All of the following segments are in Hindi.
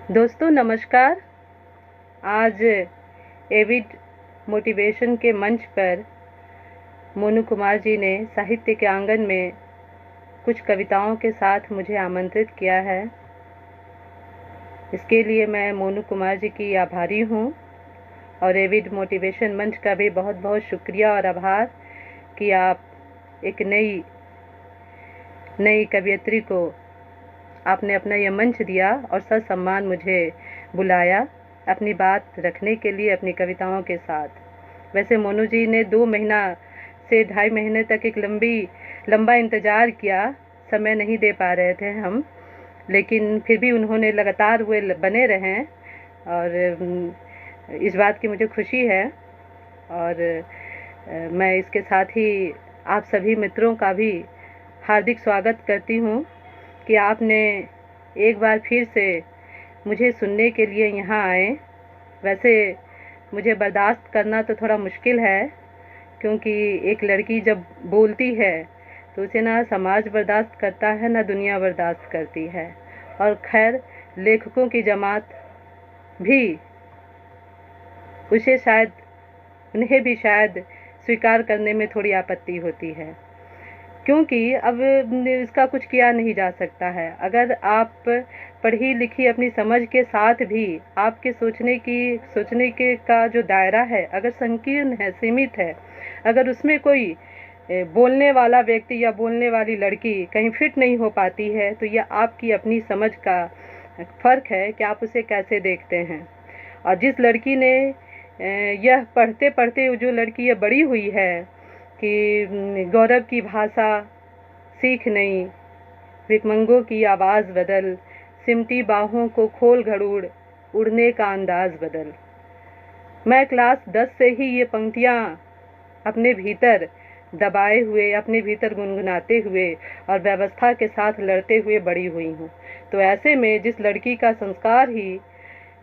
दोस्तों नमस्कार। आज एविड मोटिवेशन के मंच पर मोनू कुमार जी ने साहित्य के आंगन में कुछ कविताओं के साथ मुझे आमंत्रित किया है। इसके लिए मैं मोनू कुमार जी की आभारी हूँ और एविड मोटिवेशन मंच का भी बहुत बहुत शुक्रिया और आभार कि आप एक नई कवियत्री को आपने अपना यह मंच दिया और ससम्मान मुझे बुलाया अपनी बात रखने के लिए अपनी कविताओं के साथ। वैसे मोनू जी ने 2 महीना से 2.5 महीने तक एक लंबा इंतज़ार किया, समय नहीं दे पा रहे थे हम, लेकिन फिर भी उन्होंने लगातार हुए बने रहें और इस बात की मुझे खुशी है। और मैं इसके साथ ही आप सभी मित्रों का भी हार्दिक स्वागत करती हूँ कि आपने एक बार फिर से मुझे सुनने के लिए यहाँ आए। वैसे मुझे बर्दाश्त करना तो थोड़ा मुश्किल है, क्योंकि एक लड़की जब बोलती है तो उसे ना समाज बर्दाश्त करता है ना दुनिया बर्दाश्त करती है। और खैर लेखकों की जमात भी उन्हें भी शायद स्वीकार करने में थोड़ी आपत्ति होती है, क्योंकि अब इसका कुछ किया नहीं जा सकता है। अगर आप पढ़ी लिखी अपनी समझ के साथ भी आपके सोचने के का जो दायरा है अगर संकीर्ण है, सीमित है, अगर उसमें कोई बोलने वाला व्यक्ति या बोलने वाली लड़की कहीं फिट नहीं हो पाती है, तो यह आपकी अपनी समझ का फ़र्क है कि आप उसे कैसे देखते हैं। और जिस लड़की ने यह पढ़ते पढ़ते जो लड़की यह बड़ी हुई है कि गौरव की भाषा सीख नहीं, भिखमंगों की आवाज़ बदल, सिमटी बाहों को खोल घड़ूड़, उड़ने का अंदाज बदल। मैं क्लास 10 से ही ये पंक्तियाँ अपने भीतर दबाए हुए, अपने भीतर गुनगुनाते हुए और व्यवस्था के साथ लड़ते हुए बड़ी हुई हूँ। तो ऐसे में जिस लड़की का संस्कार ही,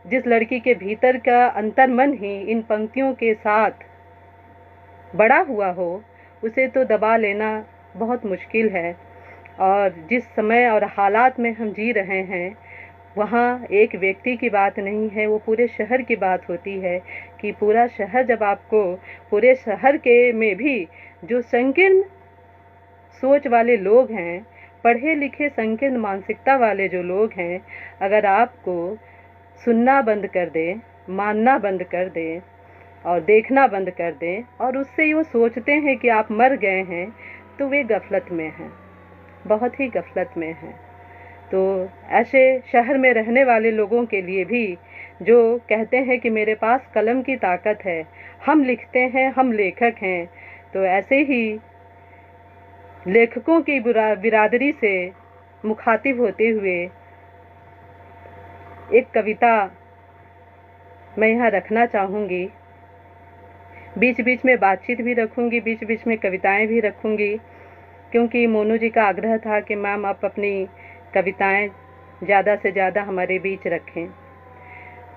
जिस लड़की के भीतर का अंतर्मन ही इन पंक्तियों के साथ बड़ा हुआ हो, उसे तो दबा लेना बहुत मुश्किल है। और जिस समय और हालात में हम जी रहे हैं, वहाँ एक व्यक्ति की बात नहीं है, वो पूरे शहर की बात होती है कि पूरा शहर जब आपको, पूरे शहर के में भी जो संकीर्ण सोच वाले लोग हैं, पढ़े लिखे संकीर्ण मानसिकता वाले जो लोग हैं, अगर आपको सुनना बंद कर दें, मानना बंद कर दें और देखना बंद कर दें और उससे वो सोचते हैं कि आप मर गए हैं, तो वे गफलत में हैं, बहुत ही गफलत में हैं। तो ऐसे शहर में रहने वाले लोगों के लिए भी जो कहते हैं कि मेरे पास कलम की ताकत है, हम लिखते हैं, हम लेखक हैं, तो ऐसे ही लेखकों की बिरादरी से मुखातिब होते हुए एक कविता मैं यहाँ रखना चाहूँगी। बीच बीच में बातचीत भी रखूँगी, बीच बीच में कविताएं भी रखूँगी, क्योंकि मोनू जी का आग्रह था कि मैम आप अपनी कविताएं ज़्यादा से ज़्यादा हमारे बीच रखें।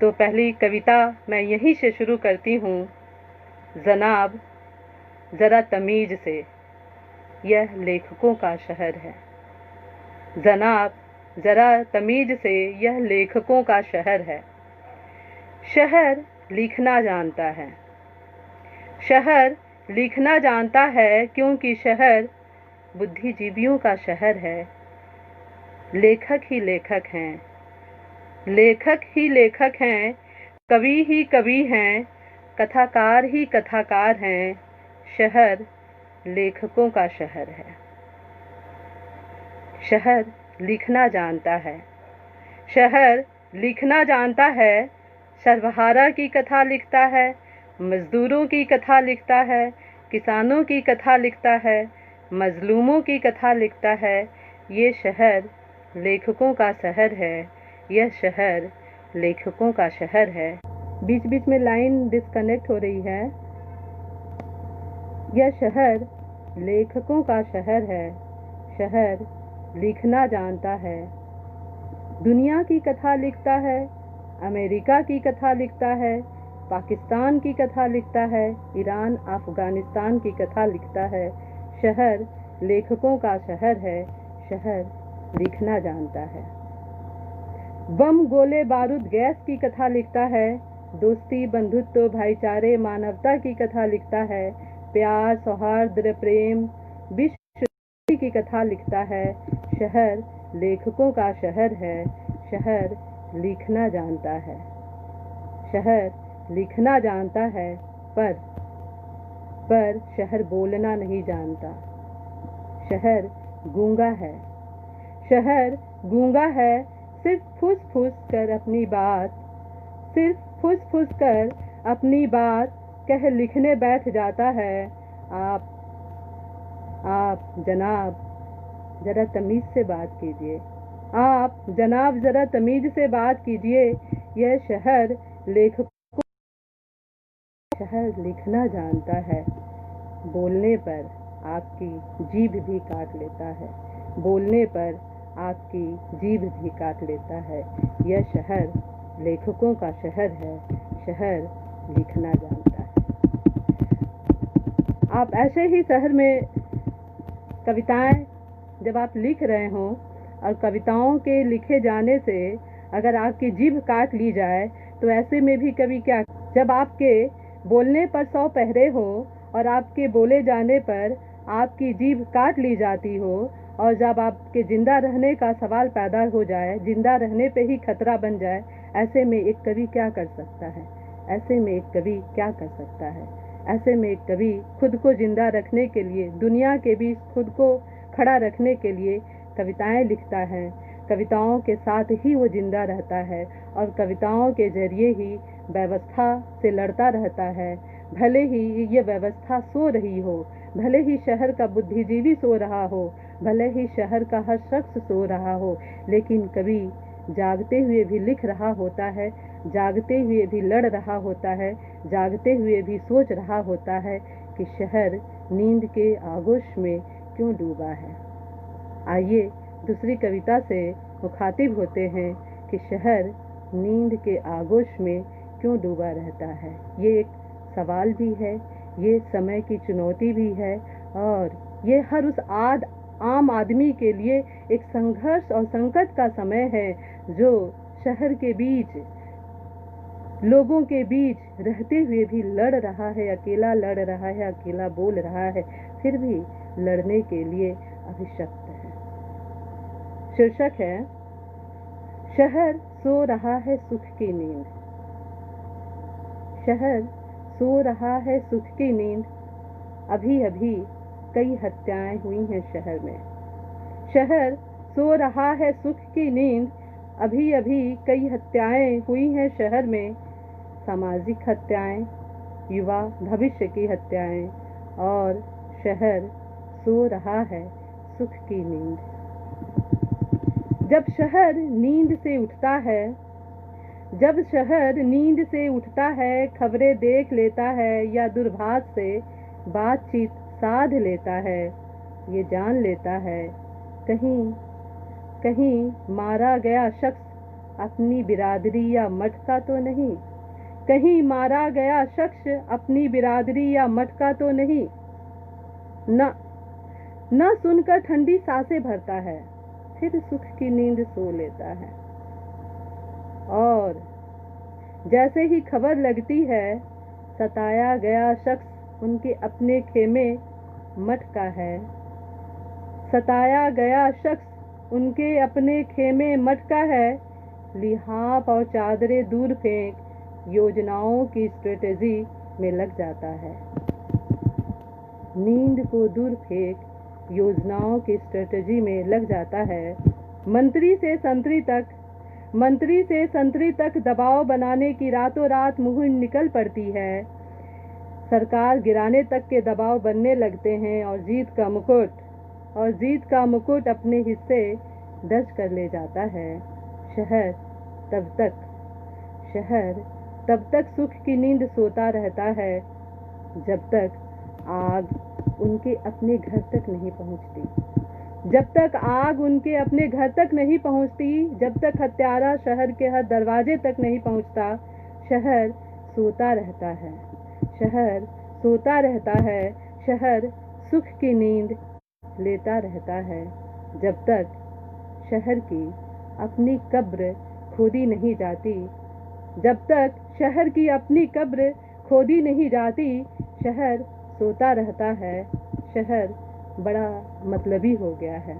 तो पहली कविता मैं यहीं से शुरू करती हूँ। जनाब ज़रा तमीज़ से, यह लेखकों का शहर है। जनाब ज़रा तमीज़ से, यह लेखकों का शहर है। शहर लिखना जानता है, शहर लिखना जानता है, क्योंकि शहर बुद्धिजीवियों का शहर है। लेखक ही लेखक हैं, लेखक ही लेखक हैं, कवि ही कवि हैं, कथाकार ही कथाकार हैं। शहर लेखकों का शहर है। शहर लिखना जानता है, शहर लिखना जानता है। सर्वहारा की कथा लिखता है, मजदूरों की कथा लिखता है, किसानों की कथा लिखता है, मजलूमों की कथा लिखता है। ये शहर लेखकों का शहर है, यह शहर लेखकों का शहर है। बीच बीच में लाइन डिस्कनेक्ट हो रही है। यह शहर लेखकों का शहर है, शहर लिखना जानता है। दुनिया की कथा लिखता है, अमेरिका की कथा लिखता है, पाकिस्तान की कथा लिखता है, ईरान अफ़गानिस्तान की कथा लिखता है। शहर लेखकों का शहर है, शहर लिखना जानता है। बम गोले बारूद गैस की कथा लिखता है, दोस्ती बंधुत्व भाईचारे मानवता की कथा लिखता है, प्यार सौहार्द प्रेम विश्व की कथा लिखता है। शहर लेखकों का शहर है, शहर लिखना जानता है। शहर लिखना जानता है पर शहर बोलना नहीं जानता। शहर गूंगा है, शहर गूंगा है, सिर्फ फुस फुस कर अपनी बात, सिर्फ फुस फुस कर अपनी बात कह लिखने बैठ जाता है। आप जनाब जरा तमीज से बात कीजिए, आप जनाब जरा तमीज से बात कीजिए। यह शहर लेखकों, शहर लिखना जानता है, बोलने पर आपकी जीभ भी काट लेता है, बोलने पर आपकी जीभ भी काट लेता है। यह शहर लेखकों का शहर है, शहर लिखना जानता है। आप ऐसे ही शहर में कविताएं जब आप लिख रहे हों और कविताओं के लिखे जाने से अगर आपकी जीभ काट ली जाए तो ऐसे में भी कभी क्या, जब आपके बोलने पर 100 पहरे हो और आपके बोले जाने पर आपकी जीभ काट ली जाती हो और जब आपके जिंदा रहने का सवाल पैदा हो जाए, जिंदा रहने पे ही खतरा बन जाए, ऐसे में एक कवि क्या कर सकता है? ऐसे में एक कवि क्या कर सकता है? ऐसे में एक कवि खुद को जिंदा रखने के लिए, दुनिया के बीच खुद को खड़ा रखने के लिए कविताएं लिखता है। कविताओं के साथ ही वो जिंदा रहता है और कविताओं के जरिए ही व्यवस्था से लड़ता रहता है। भले ही ये व्यवस्था सो रही हो, भले ही शहर का बुद्धिजीवी सो रहा हो, भले ही शहर का हर शख्स सो रहा हो, लेकिन कवि जागते हुए भी लिख रहा होता है, जागते हुए भी लड़ रहा होता है, जागते हुए भी सोच रहा होता है कि शहर नींद के आगोश में क्यों डूबा है। आइए दूसरी कविता से मुखातिब होते हैं कि शहर नींद के आगोश में क्यों डूबा रहता है। ये एक सवाल भी है, ये समय की चुनौती भी है और ये हर उस आम आदमी के लिए एक संघर्ष और संकट का समय है जो शहर के बीच, लोगों के बीच रहते हुए भी लड़ रहा है, अकेला लड़ रहा है, अकेला बोल रहा है, फिर भी लड़ने के लिए अभिशप्त है। शीर्षक है, शहर सो रहा है सुख की नींद। शहर सो रहा है सुख की नींद, अभी अभी कई हत्याएं हुई हैं शहर में। शहर सो रहा है सुख की नींद, अभी अभी कई हत्याएं हुई हैं शहर में। सामाजिक हत्याएं, युवा भविष्य की हत्याएं, और शहर सो रहा है सुख की नींद। जब शहर नींद से उठता है, जब शहर नींद से उठता है, खबरें देख लेता है या दूरभाष से बातचीत साध लेता है, ये जान लेता है कहीं कहीं मारा गया शख्स अपनी बिरादरी या मठ का तो नहीं, कहीं मारा गया शख्स अपनी बिरादरी या मठ का तो नहीं। न सुनकर ठंडी सांसें भरता है, फिर सुख की नींद सो लेता है। और जैसे ही खबर लगती है, सताया गया शख्स उनके अपने खेमे मठ का है, सताया गया शख्स उनके अपने खेमे मठ का है। लिहाफ और चादरें दूर फेंक योजनाओं की स्ट्रेटेजी में लग जाता है। नींद को दूर फेंक योजनाओं की स्ट्रेटेजी में लग जाता है। मंत्री से संतरी तक दबाव बनाने की रातों रात मुहिम निकल पड़ती है। सरकार गिराने तक के दबाव बनने लगते हैं और जीत का मुकुट अपने हिस्से दर्ज कर ले जाता है। शहर तब तक सुख की नींद सोता रहता है जब तक आग उनके अपने घर तक नहीं पहुंचती, जब तक आग उनके अपने घर तक नहीं पहुंचती, जब तक हत्यारा शहर के हर दरवाजे तक नहीं पहुंचता। शहर सोता रहता है, शहर सोता रहता है, शहर सुख की नींद लेता रहता है जब तक शहर की अपनी कब्र खोदी नहीं जाती, जब तक शहर की अपनी कब्र खोदी नहीं जाती, शहर सोता रहता है। शहर बड़ा मतलबी हो गया है,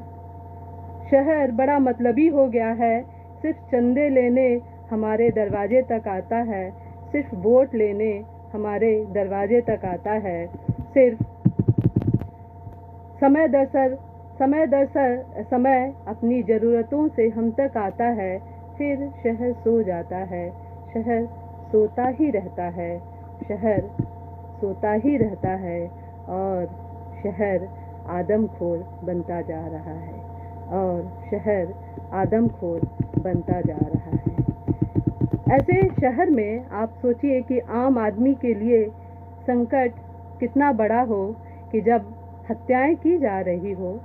शहर बड़ा मतलबी हो गया है। सिर्फ चंदे लेने हमारे दरवाजे तक आता है, सिर्फ वोट लेने हमारे दरवाजे तक आता है। सिर्फ समय अपनी ज़रूरतों से हम तक आता है, फिर शहर सो जाता है। शहर सोता ही रहता है, शहर सोता ही रहता है, और शहर आदमखोर बनता जा रहा है, और शहर आदमखोर बनता जा रहा है। ऐसे शहर में आप सोचिए कि आम आदमी के लिए संकट कितना बड़ा हो कि जब हत्याएं की जा रही हो,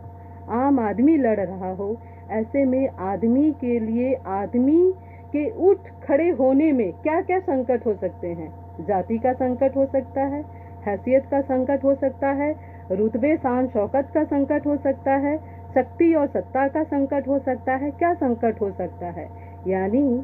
आम आदमी लड़ रहा हो, ऐसे में आदमी के लिए, आदमी के उठ खड़े होने में क्या क्या संकट हो सकते हैं। जाति का संकट हो सकता है, हैसियत का संकट हो सकता है, रुतबे शान शौकत का संकट हो सकता है, शक्ति और सत्ता का संकट हो सकता है। क्या संकट हो सकता है? यानी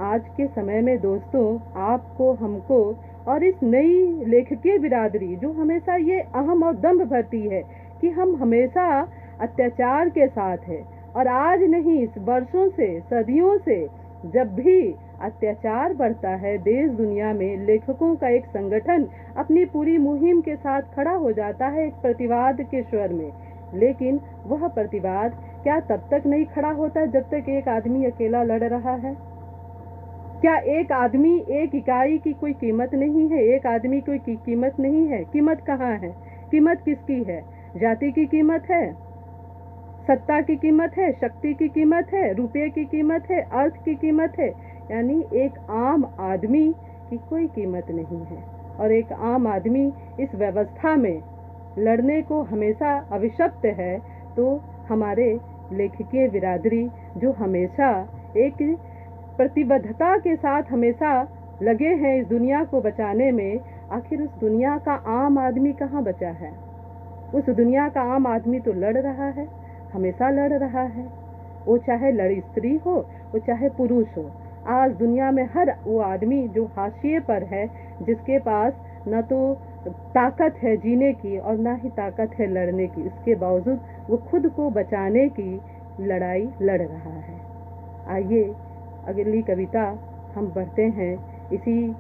आज के समय में दोस्तों, आपको, हमको और इस नई लेखकीय बिरादरी जो हमेशा ये अहम और दम्भ भरती है कि हम हमेशा अत्याचार के साथ है, और आज नहीं, इस वर्षों से, सदियों से जब भी अत्याचार बढ़ता है देश दुनिया में, लेखकों का एक संगठन अपनी पूरी मुहिम के साथ खड़ा हो जाता है एक प्रतिवाद के स्वर में। लेकिन वह प्रतिवाद क्या तब तक नहीं खड़ा होता जब तक एक आदमी अकेला लड़ रहा है? क्या एक आदमी, एक इकाई की कोई कीमत नहीं है? एक आदमी की कीमत नहीं है? कीमत कहाँ है? कीमत किसकी है? जाति की कीमत है, सत्ता की कीमत है, शक्ति की कीमत है, रुपये की कीमत है, अर्थ की कीमत है। यानी एक आम आदमी की कोई कीमत नहीं है, और एक आम आदमी इस व्यवस्था में लड़ने को हमेशा अभिशप्त है। तो हमारे लेखकीय बिरादरी जो हमेशा एक प्रतिबद्धता के साथ हमेशा लगे हैं इस दुनिया को बचाने में, आखिर उस दुनिया का आम आदमी कहाँ बचा है? उस दुनिया का आम आदमी तो लड़ रहा है, हमेशा लड़ रहा है। वो चाहे लड़ी स्त्री हो, वो चाहे पुरुष हो। आज दुनिया में हर वो आदमी जो हाशिए पर है, जिसके पास न तो ताकत है जीने की और ना ही ताकत है लड़ने की, इसके बावजूद वो खुद को बचाने की लड़ाई लड़ रहा है। आइए अगली कविता हम बढ़ते हैं इसी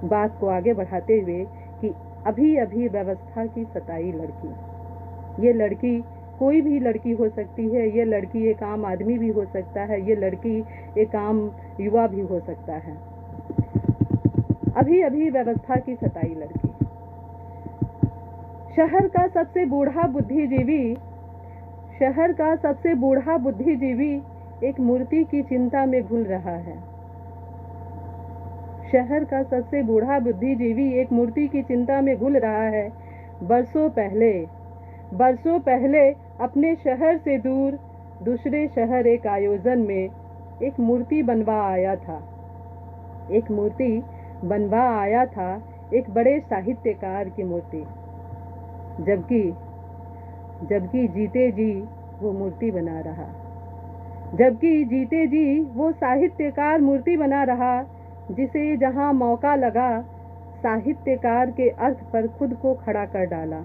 बात को आगे बढ़ाते हुए कि अभी अभी व्यवस्था की सताई लड़की। ये लड़की कोई भी लड़की हो सकती है, ये लड़की एक आम आदमी भी हो सकता है, ये लड़की एक आम युवा भी हो सकता है। अभी अभी व्यवस्था की सताई लड़की। शहर का सबसे बूढ़ा बुद्धिजीवी, शहर का सबसे बूढ़ा बुद्धिजीवी एक मूर्ति की चिंता में घुल रहा है। शहर का सबसे बूढ़ा बुद्धिजीवी एक मूर्ति की चिंता में घुल रहा है। बरसों पहले अपने शहर से दूर दूसरे शहर एक आयोजन में एक मूर्ति बनवा आया था। एक मूर्ति बनवा आया था, एक बड़े साहित्यकार की मूर्ति। जबकि जीते जी वो मूर्ति बना रहा, जबकि जीते जी वो साहित्यकार मूर्ति बना रहा, जिसे जहां मौका लगा साहित्यकार के अर्थ पर खुद को खड़ा कर डाला।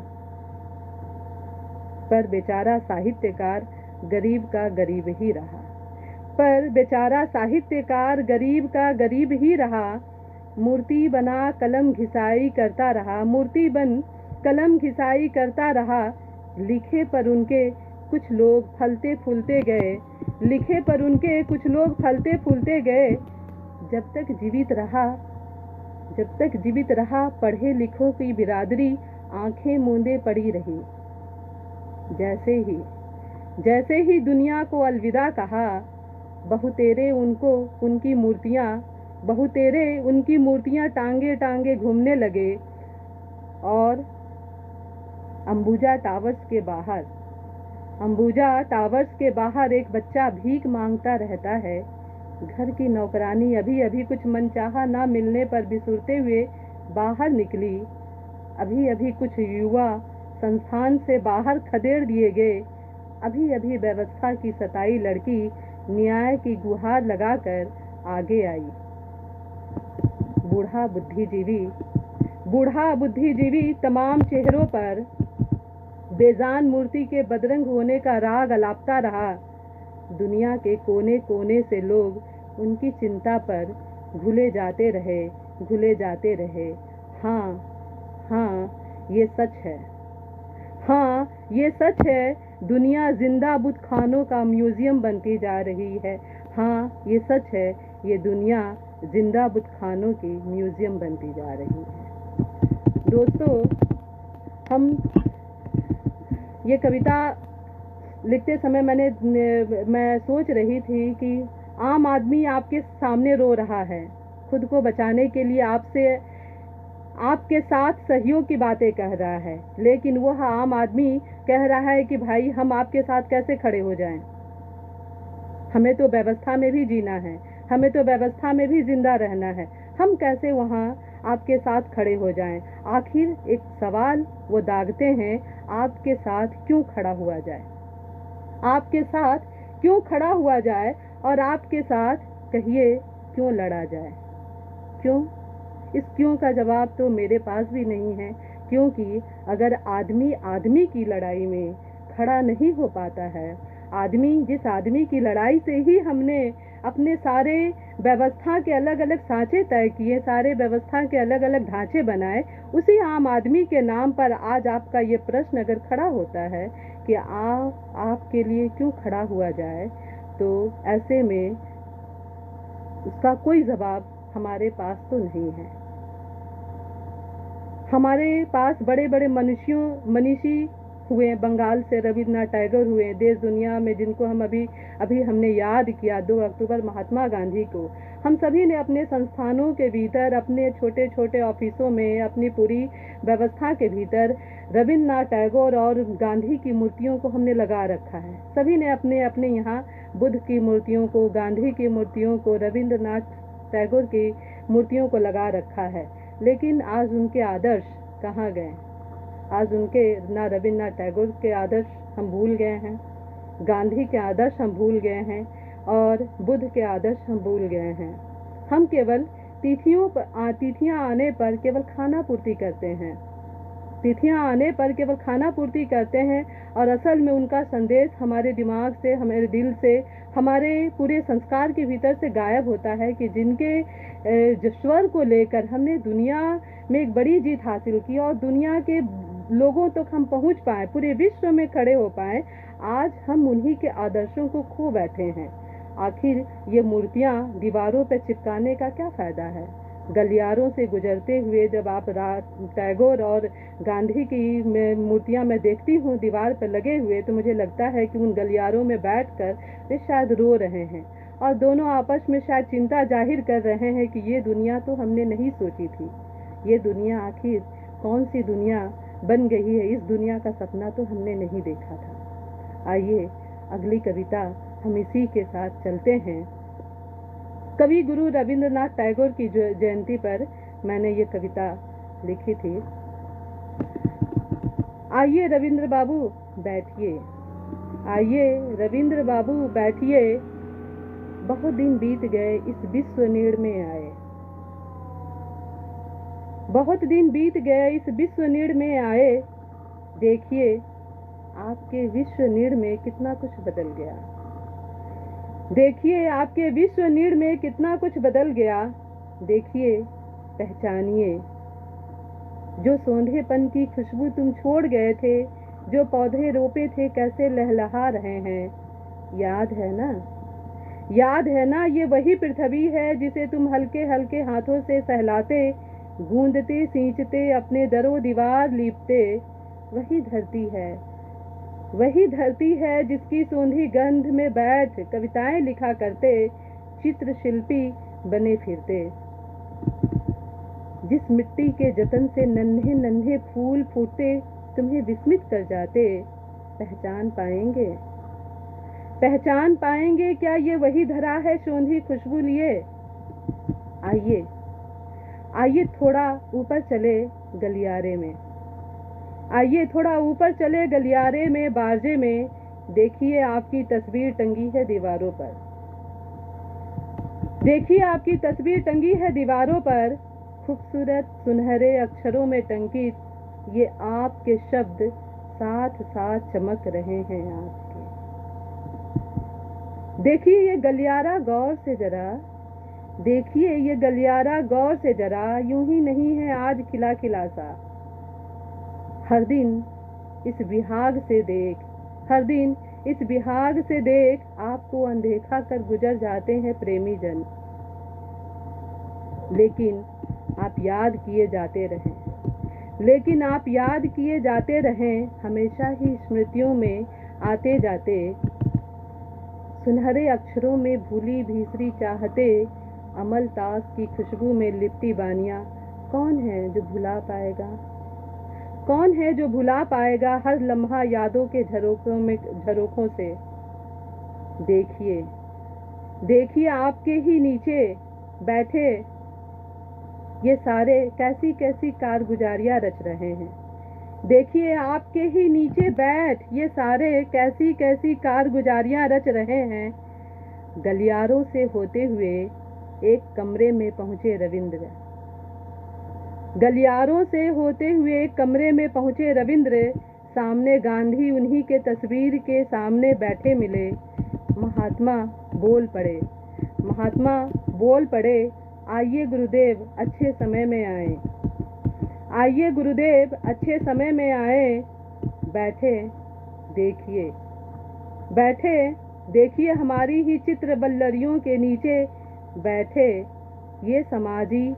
पर बेचारा साहित्यकार गरीब का गरीब ही रहा, पर बेचारा साहित्यकार गरीब का गरीब ही रहा। मूर्ति बना कलम घिसाई करता रहा, मूर्ति बन कलम घिसाई करता रहा। लिखे पर उनके कुछ लोग फलते फूलते गए, लिखे पर उनके कुछ लोग फलते फूलते गए। जब तक जीवित रहा पढ़े लिखों की बिरादरी आंखें मूंदे पड़ी रही। जैसे ही दुनिया को अलविदा कहा, बहुतेरे उनकी मूर्तियां टांगे टांगे घूमने लगे। और अंबुजा टावर्स के बाहर एक बच्चा भीख मांगता रहता है। घर की नौकरानी अभी अभी कुछ मनचाहा ना मिलने पर बिसुरते हुए बाहर निकली। अभी अभी कुछ युवा संस्थान से बाहर खदेड़ दिए गए। अभी अभी व्यवस्था की सताई लड़की न्याय की गुहार लगाकर आगे आई। बूढ़ा बुद्धिजीवी तमाम चेहरों पर बेजान मूर्ति के बदरंग होने का राग अलापता रहा। दुनिया के कोने कोने से लोग उनकी चिंता पर घुले जाते रहे। हाँ, ये सच है। हाँ, ये सच है। दुनिया जिंदा बुत खानों का म्यूजियम बनती जा रही है। हाँ, ये सच है। ये दुनिया जिंदा बुत खानों की म्यूजियम बनती जा रही है। दोस्तों, हम ये कविता लिखते समय मैं सोच रही थी कि आम आदमी आपके सामने रो रहा है, खुद को बचाने के लिए आपके साथ सहयोग की बातें कह रहा है, लेकिन वह आम आदमी कह रहा है कि भाई हम आपके साथ कैसे खड़े हो जाएं? हमें तो व्यवस्था में भी जीना है, हमें तो व्यवस्था में भी जिंदा रहना है। हम कैसे वहाँ आपके साथ खड़े हो जाएं? आखिर एक सवाल वो दागते हैं, आपके साथ क्यों खड़ा हुआ जाए? आपके साथ क्यों खड़ा हुआ जाए और आपके साथ कहिए क्यों लड़ा जाए? क्यों? इस क्यों का जवाब तो मेरे पास भी नहीं है, क्योंकि अगर आदमी आदमी की लड़ाई में खड़ा नहीं हो पाता है, जिस आदमी की लड़ाई से ही हमने अपने सारे व्यवस्था के अलग अलग सांचे तय किए, सारे व्यवस्था के अलग अलग ढांचे बनाए, उसी आम आदमी के नाम पर आज आपका ये प्रश्न अगर खड़ा होता है कि आपके लिए क्यों खड़ा हुआ जाए, तो ऐसे में उसका कोई जवाब हमारे पास तो नहीं है। हमारे पास बड़े बड़े मनीषी हुए, बंगाल से रविन्द्रनाथ टैगोर हुए, देश दुनिया में जिनको हम अभी हमने याद किया 2 अक्टूबर महात्मा गांधी को। हम सभी ने अपने संस्थानों के भीतर, अपने छोटे छोटे ऑफिसों में, अपनी पूरी व्यवस्था के भीतर रविन्द्रनाथ टैगोर और गांधी की मूर्तियों को हमने लगा रखा है। सभी ने अपने अपने यहाँ बुद्ध की मूर्तियों को, गांधी की मूर्तियों को, रविन्द्रनाथ टैगोर की मूर्तियों को लगा रखा है, लेकिन आज उनके आदर्श कहाँ गए? आज उनके रविन्द्रनाथ टैगोर के आदर्श हम भूल गए हैं, गांधी के आदर्श हम भूल गए हैं और बुद्ध के आदर्श हम भूल गए हैं। हम केवल तिथियां आने पर केवल खाना पूर्ति करते हैं, और असल में उनका संदेश हमारे दिमाग से, हमारे दिल से, हमारे पूरे संस्कार के भीतर से गायब होता है कि जिनके स्वर को लेकर हमने दुनिया में एक बड़ी जीत हासिल की और दुनिया के लोगों तक हम पहुंच पाए, पूरे विश्व में खड़े हो पाए, आज हम उन्हीं के आदर्शों को खो बैठे हैं। आखिर ये मूर्तियां दीवारों पर चिपकाने का क्या फायदा है? गलियारों से गुजरते हुए जब आप टैगोर और गांधी की मूर्तियां मैं देखती हूँ दीवार पर लगे हुए, तो मुझे लगता है कि उन गलियारों में बैठकर वे शायद रो रहे हैं और दोनों आपस में शायद चिंता जाहिर कर रहे हैं कि ये दुनिया तो हमने नहीं सोची थी, ये दुनिया आखिर कौन सी दुनिया बन गई है, इस दुनिया का सपना तो हमने नहीं देखा था। आइए अगली कविता हम इसी के साथ चलते हैं। कवि गुरु रविन्द्रनाथ टैगोर की जयंती पर मैंने ये कविता लिखी थी। आइए रविंद्र बाबू बैठिए, आइए रविंद्र बाबू बैठिए, बहुत दिन बीत गए इस विश्व नीड़ में आए, बहुत दिन बीत गए इस विश्व नीड़ में आए, देखिए आपके विश्व नीड़ में कितना कुछ बदल गया, देखिए आपके विश्व नीड़ में कितना कुछ बदल गया, देखिए पहचानिए जो सोंधेपन की खुशबू तुम छोड़ गए थे, जो पौधे रोपे थे कैसे लहलहा रहे हैं, याद है ना, याद है ना, ये वही पृथ्वी है जिसे तुम हल्के हल्के हाथों से सहलाते, गूंदते सींचते अपने दरो दीवार लीपते, वही धरती है जिसकी सोंधी गंध में बैठ कविताएं लिखा करते, चित्र शिल्पी बने फिरते, जिस मिट्टी के जतन से नन्हे नन्हे फूल फूटते तुम्हें विस्मित कर जाते, पहचान पाएंगे क्या ये वही धरा है सोंधी खुशबू लिए? आइए थोड़ा ऊपर चले गलियारे में, आइए थोड़ा ऊपर चले गलियारे में, बारजे में, देखिए आपकी तस्वीर टंगी है दीवारों पर, देखिए आपकी तस्वीर टंगी है दीवारों पर, खूबसूरत सुनहरे अक्षरों में टंकित ये आपके शब्द साथ साथ चमक रहे हैं आपके। देखिए ये गलियारा गौर से जरा, देखिए ये गलियारा गौर से जरा, यूं ही नहीं है आज खिला खिला सा। हर दिन इस विहाग से देख, हर दिन इस विहाग से देख, आपको अनदेखा कर गुजर जाते हैं प्रेमी जन। लेकिन आप याद किए जाते रहें, लेकिन आप याद किए जाते रहें, हमेशा ही स्मृतियों में आते जाते। सुनहरे अक्षरों में भूली भीसरी चाहते, अमल ताश की खुशबू में लिपटी बानियां। कौन है जो भुला पाएगा, कौन है जो भुला पाएगा हर लम्हा यादों के झरोखों से। देखिए देखिए आपके ही नीचे बैठे ये सारे कैसी कैसी कारगुजारियां रच रहे हैं। देखिए आपके ही नीचे बैठ ये सारे कैसी कैसी कारगुजारियां रच रहे हैं। गलियारों से होते हुए एक कमरे में पहुंचे रविंद्र, गलियारों से होते हुए एक कमरे में पहुंचे रविंद्र। सामने गांधी उन्हीं के तस्वीर के सामने बैठे मिले। महात्मा बोल पड़े, महात्मा बोल पड़े, आइए गुरुदेव अच्छे समय में आए, आइए गुरुदेव अच्छे समय में आए। बैठे देखिए, बैठे देखिए हमारी ही चित्र बल्लरियों के नीचे बैठे ये समाजी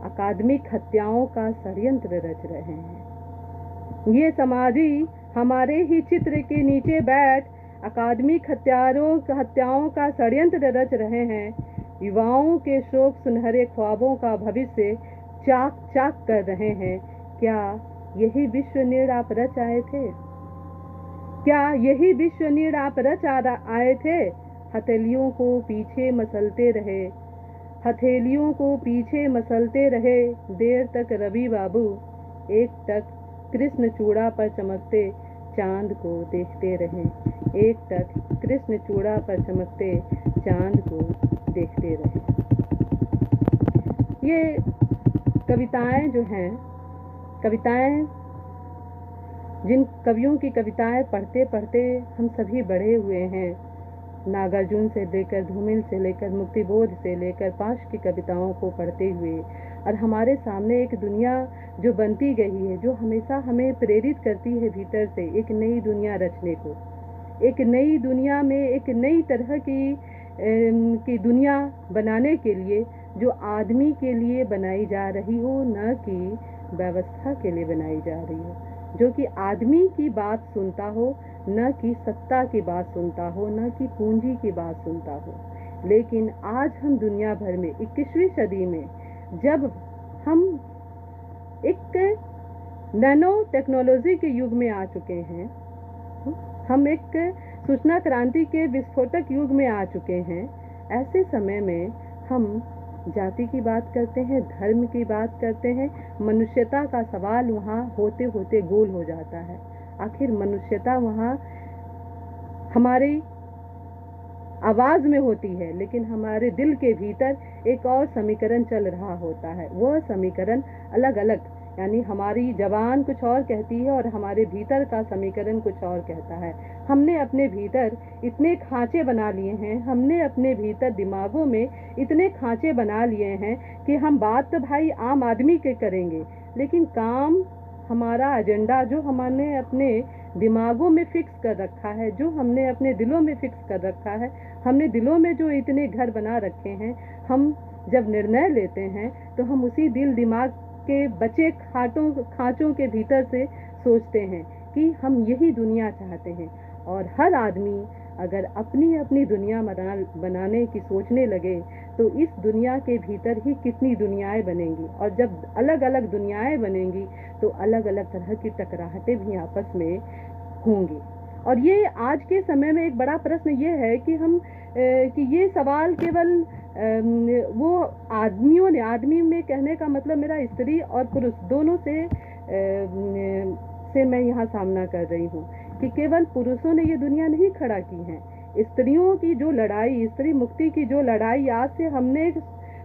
अकादमिक हत्याओं का षड्यंत्र रच रहे हैं। ये समाजी हमारे ही चित्र के नीचे बैठ अकादमिक हत्याओं का षड्यंत्र रच रहे हैं। युवाओं के शोक सुनहरे ख्वाबों का भविष्य चाक चाक कर रहे हैं। क्या यही विश्व नीड़ आप रच आए थे, क्या यही विश्व नीड़ आप रच आए थे। हथेलियों को पीछे मसलते रहे, हथेलियों को पीछे मसलते रहे देर तक रवि बाबू, एक टक कृष्ण चूड़ा पर चमकते चांद को देखते रहे, एक टक कृष्ण चूड़ा पर चमकते चांद को देखते रहे। ये कविताएं जो हैं, कविताएं जिन कवियों की कविताएं पढ़ते पढ़ते हम सभी बड़े हुए हैं, नागार्जुन से लेकर धूमिल से लेकर मुक्तिबोध से लेकर पाश की कविताओं को पढ़ते हुए, और हमारे सामने एक दुनिया जो बनती गई है, जो हमेशा हमें प्रेरित करती है भीतर से एक नई दुनिया रचने को, एक नई दुनिया में एक नई तरह की दुनिया बनाने के लिए, जो आदमी के लिए बनाई जा रही हो, न कि व्यवस्था के लिए बनाई जा रही हो, जो कि आदमी की बात सुनता हो, न कि सत्ता की बात सुनता हो, न कि पूंजी की बात सुनता हो। लेकिन आज हम दुनिया भर में 21वीं सदी में जब हम एक नैनो टेक्नोलॉजी के युग में आ चुके हैं, हम एक सूचना क्रांति के विस्फोटक युग में आ चुके हैं, ऐसे समय में हम जाति की बात करते हैं, धर्म की बात करते हैं, मनुष्यता का सवाल वहाँ होते होते गोल हो जाता है। आखिर मनुष्यता वहाँ हमारी आवाज में होती है, लेकिन हमारे दिल के भीतर एक और समीकरण चल रहा होता है। वह समीकरण अलग अलग, यानी हमारी जबान कुछ और कहती है और हमारे भीतर का समीकरण कुछ और कहता है। हमने अपने भीतर इतने खांचे बना लिए हैं, हमने अपने भीतर दिमागों में इतने खांचे बना लिए हैं कि हम बात तो भाई आम आदमी के करेंगे, लेकिन काम हमारा एजेंडा जो हमने अपने दिमागों में फिक्स कर रखा है, जो हमने अपने दिलों में फिक्स कर रखा है, हमने दिलों में जो इतने घर बना रखे हैं, हम जब निर्णय लेते हैं तो हम उसी दिल दिमाग के बचे खांचों के भीतर से सोचते हैं कि हम यही दुनिया चाहते हैं। और हर आदमी अगर अपनी अपनी दुनिया बनाने की सोचने लगे तो इस दुनिया के भीतर ही कितनी दुनियाएं बनेंगी, और जब अलग अलग दुनियाएं बनेंगी तो अलग अलग तरह की टकराहटें भी आपस में होंगी। और ये आज के समय में एक बड़ा प्रश्न ये है कि कि ये सवाल केवल वो आदमियों ने, आदमी में कहने का मतलब मेरा स्त्री और पुरुष दोनों से मैं यहाँ सामना कर रही हूँ कि केवल पुरुषों ने ये दुनिया नहीं खड़ा की है, स्त्रियों की जो लड़ाई, स्त्री मुक्ति की जो लड़ाई आज से हमने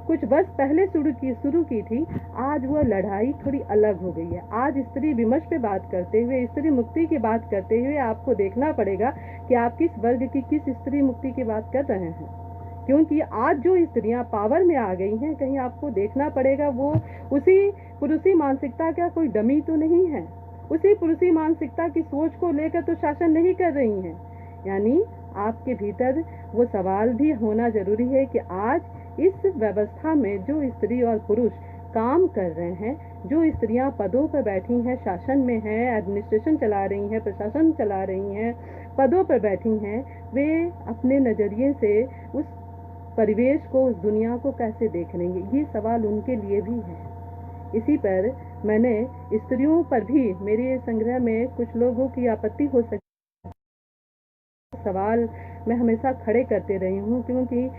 कुछ वर्ष पहले शुरू की थी, आज वो लड़ाई थोड़ी अलग हो गई है। आज स्त्री विमर्श पे बात करते हुए, स्त्री मुक्ति की बात करते हुए आपको देखना पड़ेगा कि आप किस वर्ग की, किस स्त्री मुक्ति की बात कर रहे हैं। क्योंकि आज जो स्त्रियां पावर में आ गई हैं, कहीं आपको देखना पड़ेगा वो उसी पुरुषी मानसिकता का कोई डमी तो नहीं है, उसी पुरुषी मानसिकता की सोच को लेकर तो शासन नहीं कर रही हैं। यानी आपके भीतर वो सवाल भी होना जरूरी है कि आज इस व्यवस्था में जो स्त्री और पुरुष काम कर रहे हैं, जो स्त्रियां पदों पर बैठी हैं, शासन में हैं, एडमिनिस्ट्रेशन चला रही हैं, प्रशासन चला रही हैं, पदों पर बैठी हैं, वे अपने नज़रिए से उस परिवेश को, उस दुनिया को कैसे देख रही हैं, ये सवाल उनके लिए भी है। इसी पर मैंने स्त्रियों पर भी मेरे संग्रह में कुछ लोगों की आपत्ति हो सकती सवाल मैं हमेशा खड़े करते रही हूँ, क्योंकि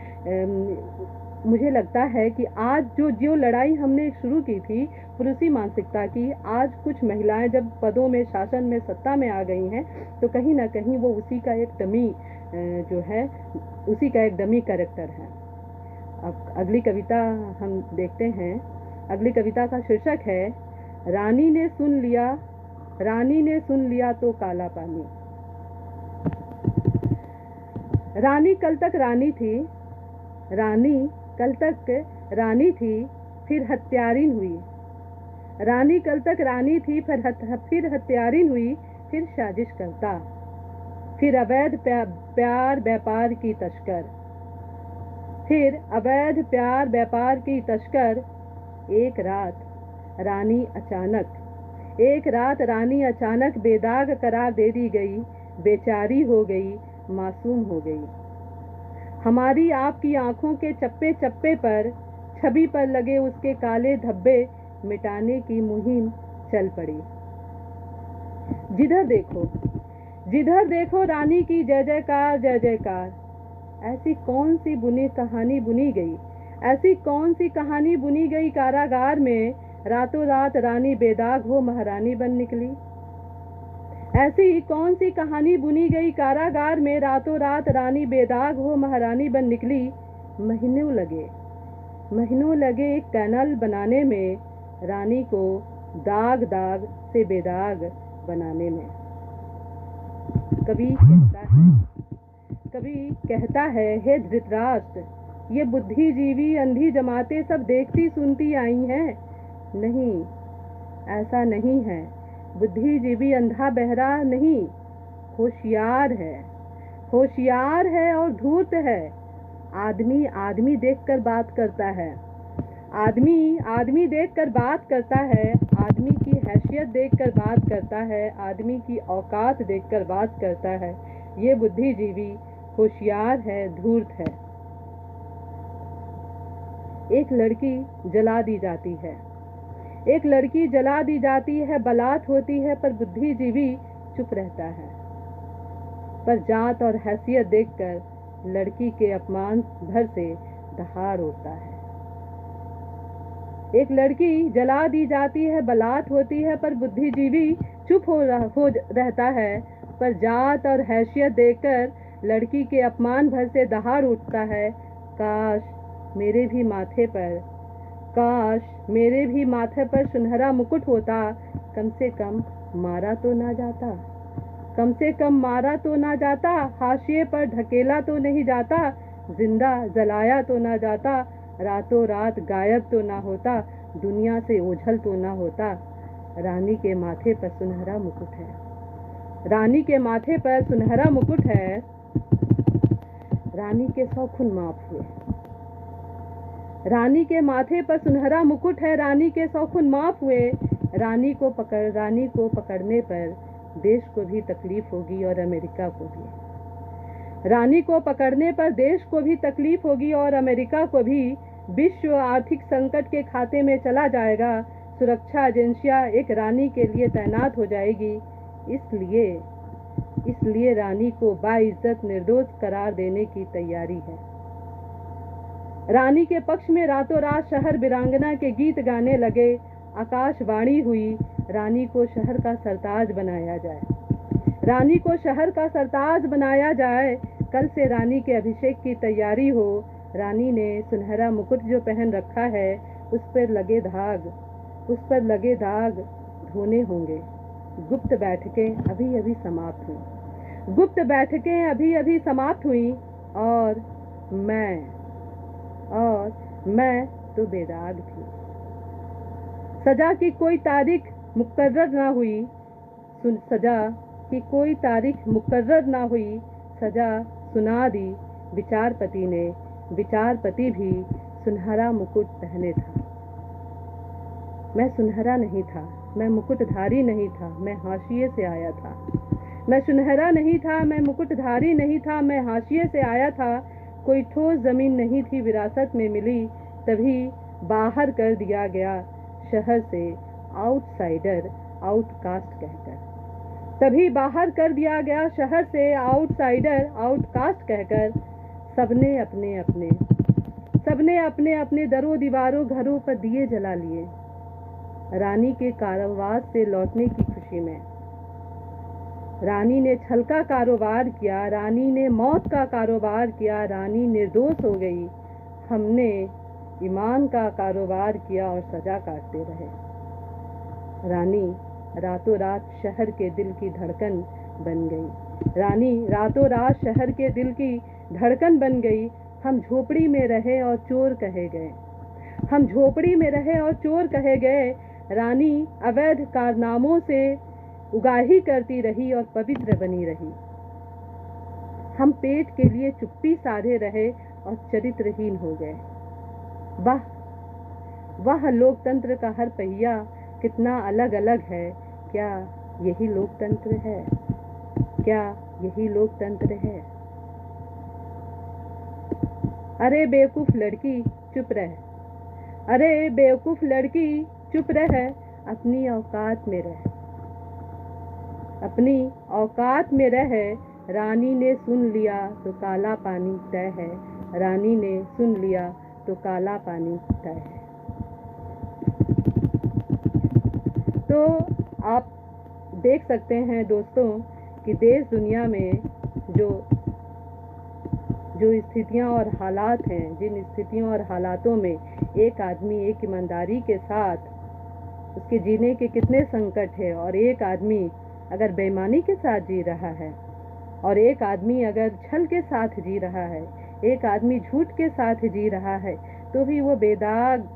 मुझे लगता है कि आज जो लड़ाई हमने शुरू की थी पुरुषी मानसिकता की, आज कुछ महिलाएं जब पदों में, शासन में, सत्ता में आ गई हैं, तो कहीं ना कहीं वो उसी का एक डमी जो है, उसी का एक डमी कैरेक्टर है। अब अगली कविता हम देखते हैं। अगली कविता का शीर्षक है रानी ने सुन लिया, रानी ने सुन लिया तो काला पानी। रानी कल तक रानी थी, रानी कल तक रानी थी, फिर हत्यारिन हुई। रानी कल तक रानी थी, फिर हत्यारिन हुई, फिर साजिश करता, फिर अवैध प्यार व्यापार की तस्कर, फिर अवैध प्यार व्यापार की तस्कर। एक रात रानी अचानक बेदाग करार दे दी गई, बेचारी हो गई, मासूम हो गई। हमारी आपकी आंखों के चप्पे चप्पे पर, छवि पर लगे उसके काले धब्बे मिटाने की मुहिम चल पड़ी। जिधर देखो रानी की जय जयकार, जय जयकार। ऐसी कौन सी कहानी बुनी गई, ऐसी कौन सी कहानी बुनी गई कारागार में, रातों रात रानी बेदाग हो महारानी बन निकली। ऐसी कौन सी कहानी बुनी गई कारागार में, रातों रात रानी बेदाग हो महारानी बन निकली। महीनों लगे एक कैनल बनाने में, रानी को दाग दाग से बेदाग बनाने में। कभी कहता है हे धृतराष्ट्र, ये बुद्धिजीवी अंधी जमातें सब देखती सुनती आई हैं। नहीं, ऐसा नहीं है। बुद्धिजीवी अंधा बहरा नहीं, होशियार है और धूर्त है। आदमी देखकर बात करता है, आदमी देखकर बात करता है, आदमी की हैसियत देखकर बात करता है, आदमी की औकात देखकर बात करता है। ये बुद्धिजीवी होशियार है, धूर्त है। एक लड़की जला दी जाती है, बलात् होती है, पर बुद्धिजीवी चुप रहता है। पर जात और हैसियत देखकर लड़की के अपमान भर से दहाड़ उठता है। एक लड़की जला दी जाती है, बलात् होती है, पर बुद्धिजीवी चुप हो रहता है। पर जात और हैसियत देखकर लड़की के अपमान भर से दहाड़ उठता है। काश मेरे भी माथे पर सुनहरा मुकुट होता, कम से कम मारा तो ना जाता, हाशिए पर ढकेला तो नहीं जाता, जिंदा जलाया तो ना जाता, रातों रात गायब तो ना होता, दुनिया से ओझल तो ना होता। रानी के माथे पर सुनहरा मुकुट है, रानी के 100 खून माफ हुए। रानी के माथे पर सुनहरा मुकुट है, रानी के 100 खून माफ हुए। रानी को पकड़ने पर देश को भी तकलीफ होगी और अमेरिका को भी। रानी को पकड़ने पर देश को भी तकलीफ होगी और अमेरिका को भी। विश्व आर्थिक संकट के खाते में चला जाएगा। सुरक्षा एजेंसियां एक रानी के लिए तैनात हो जाएगी। इसलिए रानी को बाइज्जत निर्दोष करार देने की तैयारी है। रानी के पक्ष में रातों रात शहर वीरांगना के गीत गाने लगे। आकाशवाणी हुई, रानी को शहर का सरताज बनाया जाए। कल से रानी के अभिषेक की तैयारी हो। रानी ने सुनहरा मुकुट जो पहन रखा है उस पर लगे दाग धोने होंगे। गुप्त बैठकें अभी अभी समाप्त हुई और मैं तो बेदाग थी। सजा की कोई तारीख मुकर्रर ना हुई, सजा सुना दी विचारपति ने। विचारपति भी सुनहरा मुकुट पहने था। मैं सुनहरा नहीं था, मैं मुकुटधारी नहीं था, मैं हाशिए से आया था। मैं सुनहरा नहीं था, मैं मुकुटधारी नहीं था, मैं हाशिए से आया था। कोई ठोस जमीन नहीं थी विरासत में मिली, तभी बाहर कर दिया गया शहर से आउटसाइडर, आउटकास्ट कहकर। तभी बाहर कर दिया गया शहर से आउटसाइडर, आउटकास्ट कहकर। सबने अपने दरों दीवारों घरों पर दिए जला लिए, रानी के कारावास से लौटने की खुशी में। रानी ने छल का कारोबार किया, रानी ने मौत का कारोबार किया, रानी निर्दोष हो गई। हमने ईमान का कारोबार किया और सजा काटते रहे। रानी रातों रात शहर के दिल की धड़कन बन गई। रानी रातों रात शहर के दिल की धड़कन बन गई। हम झोपड़ी में रहे और चोर कहे गए। रानी अवैध कारनामों से उगाही करती रही और पवित्र बनी रही। हम पेट के लिए चुप्पी साधे रहे और चरित्रहीन हो गए। वाह लोकतंत्र का हर पहिया कितना अलग अलग है। क्या यही लोकतंत्र है? अरे बेवकूफ लड़की चुप रह, अपनी औकात में रह। रानी ने सुन लिया तो काला पानी तय है। रानी ने सुन लिया तो काला पानी तय है। तो आप देख सकते हैं दोस्तों कि देश दुनिया में जो स्थितियां और हालात हैं, जिन स्थितियों और हालातों में एक आदमी एक ईमानदारी के साथ उसके जीने के कितने संकट है, और एक आदमी अगर बेईमानी के साथ जी रहा है, और एक आदमी अगर छल के साथ जी रहा है, एक आदमी झूठ के साथ जी रहा है, तो भी वो बेदाग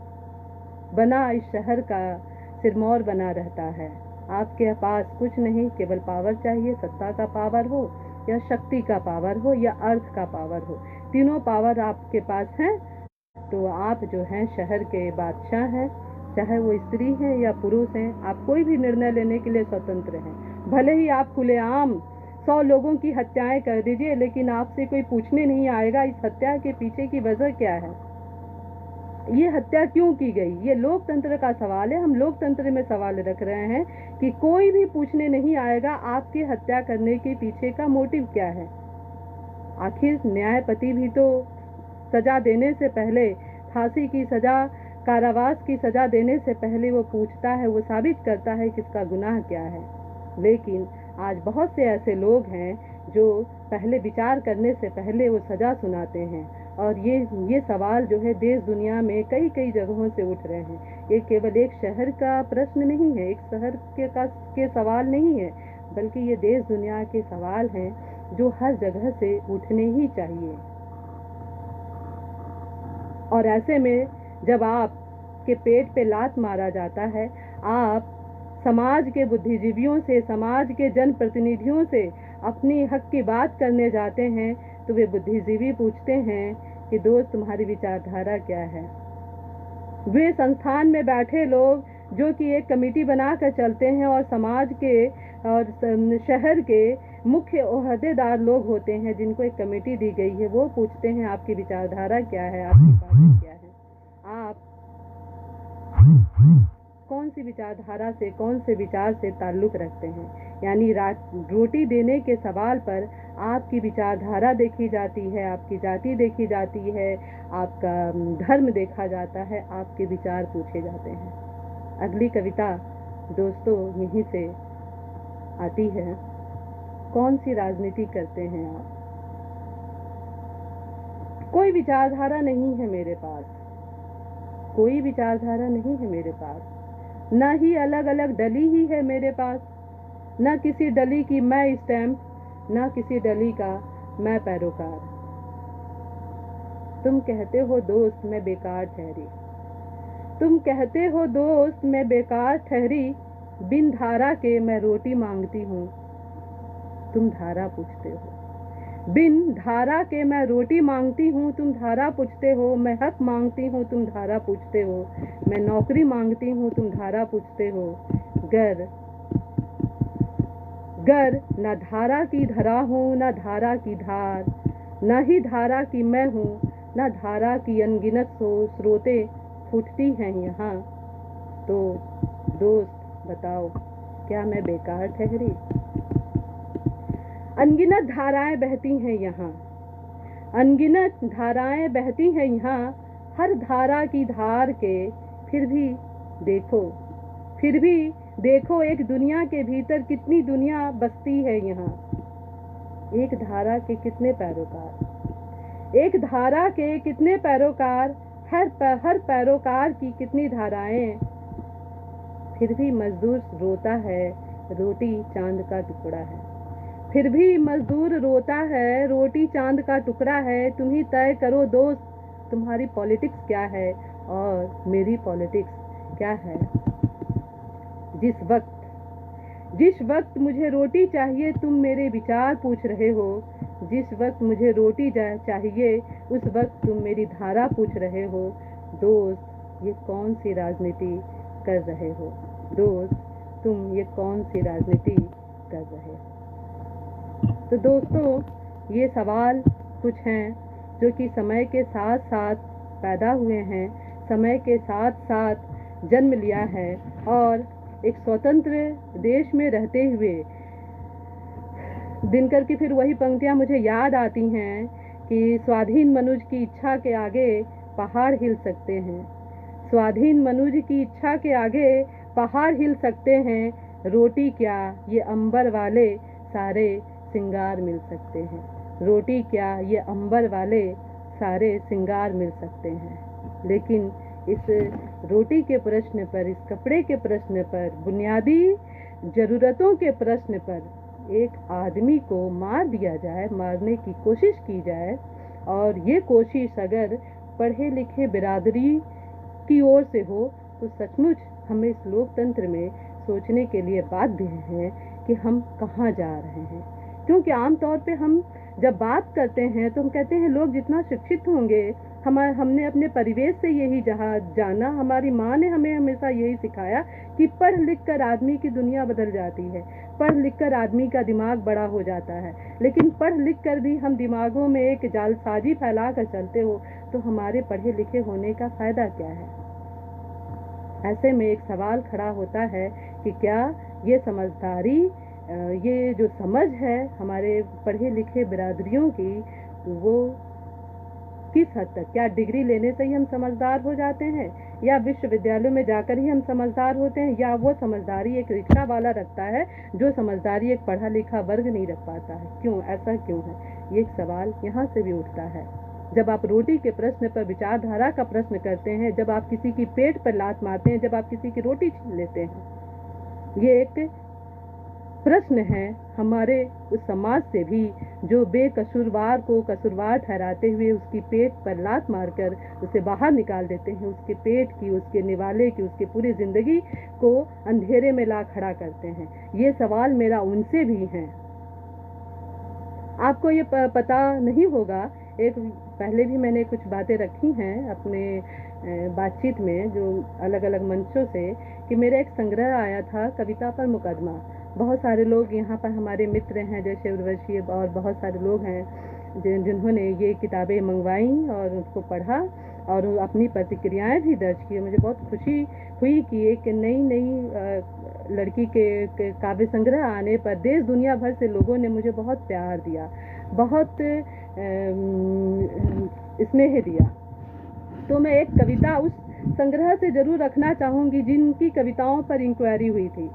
बना इस शहर का सिरमौर बना रहता है। आपके पास कुछ नहीं, केवल पावर चाहिए। सत्ता का पावर हो या शक्ति का पावर हो या अर्थ का पावर हो, तीनों पावर आपके पास हैं तो आप जो हैं शहर के बादशाह हैं। चाहे वो स्त्री हैं या पुरुष हैं, आप कोई भी निर्णय लेने के लिए स्वतंत्र हैं। भले ही आप खुलेआम 100 लोगों की हत्याएं कर दीजिए, लेकिन आपसे कोई पूछने नहीं आएगा इस हत्या के पीछे की वजह क्या है, ये हत्या क्यों की गई। ये लोकतंत्र का सवाल है। हम लोकतंत्र में सवाल रख रहे हैं कि कोई भी पूछने नहीं आएगा आपकी हत्या करने के पीछे का मोटिव क्या है। आखिर न्यायपति भी तो सजा देने से पहले, फांसी की सजा, कारावास की सजा देने से पहले वो पूछता है, वो साबित करता है कि इसका गुनाह क्या है। लेकिन आज बहुत से ऐसे लोग हैं जो पहले विचार करने से पहले वो सजा सुनाते हैं। और ये सवाल जो है देश दुनिया में कई कई जगहों से उठ रहे हैं। ये केवल एक शहर का प्रश्न नहीं है, एक शहर के सवाल नहीं है, बल्कि ये देश दुनिया के सवाल हैं जो हर जगह से उठने ही चाहिए। और ऐसे में जब आपके पेट पे लात मारा जाता है, आप समाज के बुद्धिजीवियों से, समाज के जनप्रतिनिधियों से अपनी हक की बात करने जाते हैं, तो वे बुद्धिजीवी पूछते हैं कि दोस्त तुम्हारी विचारधारा क्या है। वे संस्थान में बैठे लोग जो कि एक कमेटी बनाकर चलते हैं और समाज के और शहर के मुख्य ओहदेदार लोग होते हैं जिनको एक कमेटी दी गई है, वो पूछते हैं आपकी विचारधारा क्या है, आपकी बातें क्या है, आप कौन सी विचारधारा से, कौन से विचार से ताल्लुक रखते हैं। यानी रोटी देने के सवाल पर आपकी विचारधारा देखी जाती है, आपकी जाति देखी जाती है, आपका धर्म देखा जाता है, आपके विचार पूछे जाते हैं। अगली कविता दोस्तों यहीं से आती है। कौन सी राजनीति करते हैं आप? कोई विचारधारा नहीं है मेरे पास, कोई विचारधारा नहीं है मेरे पास, न ही अलग अलग डली ही है मेरे पास, न किसी डली की मैं स्टैम्प, न किसी डली का मैं पैरोकार। तुम कहते हो दोस्त मैं बेकार ठहरी, तुम कहते हो दोस्त मैं बेकार ठहरी, बिन धारा के मैं रोटी मांगती हूँ, तुम धारा पूछते हो। बिन धारा के मैं रोटी मांगती हूँ, तुम धारा पूछते हो। मैं हक मांगती हूँ, तुम धारा पूछते हो। मैं नौकरी मांगती हूँ, तुम धारा पूछते हो। गर गर न धारा की धरा हूँ, न धारा की धार, न ही धारा की मैं हूँ, न धारा की अनगिनत स्रोतें फूटती हैं यहाँ। तो दोस्त बताओ, क्या मैं बेकार ठहरी? अनगिनत धाराएं बहती हैं यहाँ, अनगिनत धाराएं बहती हैं यहाँ, हर धारा की धार के फिर भी देखो एक दुनिया के भीतर कितनी दुनिया बसती है यहाँ। एक धारा के कितने पैरोकार, एक धारा के कितने पैरोकार, हर पैरोकार की कितनी धाराएं। फिर भी मजदूर रोता है, रोटी चांद का टुकड़ा है। फिर भी मजदूर रोता है, रोटी चांद का टुकड़ा है। तुम ही तय करो दोस्त, तुम्हारी पॉलिटिक्स क्या है और मेरी पॉलिटिक्स क्या है। जिस वक्त मुझे रोटी चाहिए तुम मेरे विचार पूछ रहे हो, जिस वक्त मुझे रोटी चाहिए उस वक्त तुम मेरी धारा पूछ रहे हो। दोस्त ये कौन सी राजनीति कर रहे हो? दोस्त तुम ये कौन सी राजनीति कर रहे हो? तो दोस्तों, ये सवाल कुछ हैं जो कि समय के साथ साथ पैदा हुए हैं, समय के साथ साथ जन्म लिया है। और एक स्वतंत्र देश में रहते हुए दिनकर की फिर वही पंक्तियां मुझे याद आती हैं कि स्वाधीन मनुष्य की इच्छा के आगे पहाड़ हिल सकते हैं, स्वाधीन मनुष्य की इच्छा के आगे पहाड़ हिल सकते हैं। रोटी क्या ये अंबर वाले सारे सिंगार मिल सकते हैं, रोटी क्या ये अंबर वाले सारे सिंगार मिल सकते हैं। लेकिन इस रोटी के प्रश्न पर, इस कपड़े के प्रश्न पर, बुनियादी ज़रूरतों के प्रश्न पर एक आदमी को मार दिया जाए, मारने की कोशिश की जाए, और ये कोशिश अगर पढ़े लिखे बिरादरी की ओर से हो तो सचमुच हमें इस लोकतंत्र में सोचने के लिए बाध्य हैं कि हम कहाँ जा रहे हैं। क्योंकि आमतौर पे हम जब बात करते हैं तो हम कहते हैं लोग जितना शिक्षित होंगे, हमने अपने परिवेश से यही जाना, हमारी माँ ने हमें हमेशा यही सिखाया कि पढ़ लिख कर आदमी की दुनिया बदल जाती है, पढ़ लिख कर आदमी का दिमाग बड़ा हो जाता है। लेकिन पढ़ लिख कर भी हम दिमागों में एक जालसाजी फैला कर चलते हो तो हमारे पढ़े लिखे होने का फ़ायदा क्या है? ऐसे में एक सवाल खड़ा होता है कि क्या ये समझदारी, ये जो समझ है हमारे पढ़े लिखे बिरादरियों की, वो किस हद तक, क्या डिग्री लेने से ही हम समझदार हो जाते हैं, या विश्वविद्यालयों में जाकर ही हम समझदार होते हैं, या वो समझदारी एक रिक्शा वाला रखता है जो समझदारी एक पढ़ा लिखा वर्ग नहीं रख पाता है? क्यों, ऐसा क्यों है? ये एक सवाल यहाँ से भी उठता है। जब आप रोटी के प्रश्न पर विचारधारा का प्रश्न करते हैं, जब आप किसी की पेट पर लात मारते हैं, जब आप किसी की रोटी छीन लेते हैं, ये एक प्रश्न है हमारे उस समाज से भी जो बेकसूरवार को कसूरवार ठहराते हुए उसकी पेट पर लात मारकर उसे बाहर निकाल देते हैं, उसके पेट की, उसके निवाले की, उसके पूरी जिंदगी को अंधेरे में ला खड़ा करते हैं। ये सवाल मेरा उनसे भी है। आपको ये पता नहीं होगा, एक पहले भी मैंने कुछ बातें रखी हैं अपने बातचीत में जो अलग अलग मंचों से, कि मेरा एक संग्रह आया था कविता पर मुकदमा। बहुत सारे लोग यहाँ पर हमारे मित्र हैं, जैसे उर्वशी और बहुत सारे लोग हैं जिन्होंने ये किताबें मंगवाई और उसको पढ़ा और अपनी प्रतिक्रियाएं भी दर्ज की। मुझे बहुत खुशी हुई कि एक नई लड़की के काव्य संग्रह आने पर देश दुनिया भर से लोगों ने मुझे बहुत प्यार दिया, बहुत स्नेह दिया। तो मैं एक कविता उस संग्रह से जरूर रखना चाहूँगी जिनकी कविताओं पर इंक्वायरी हुई थी।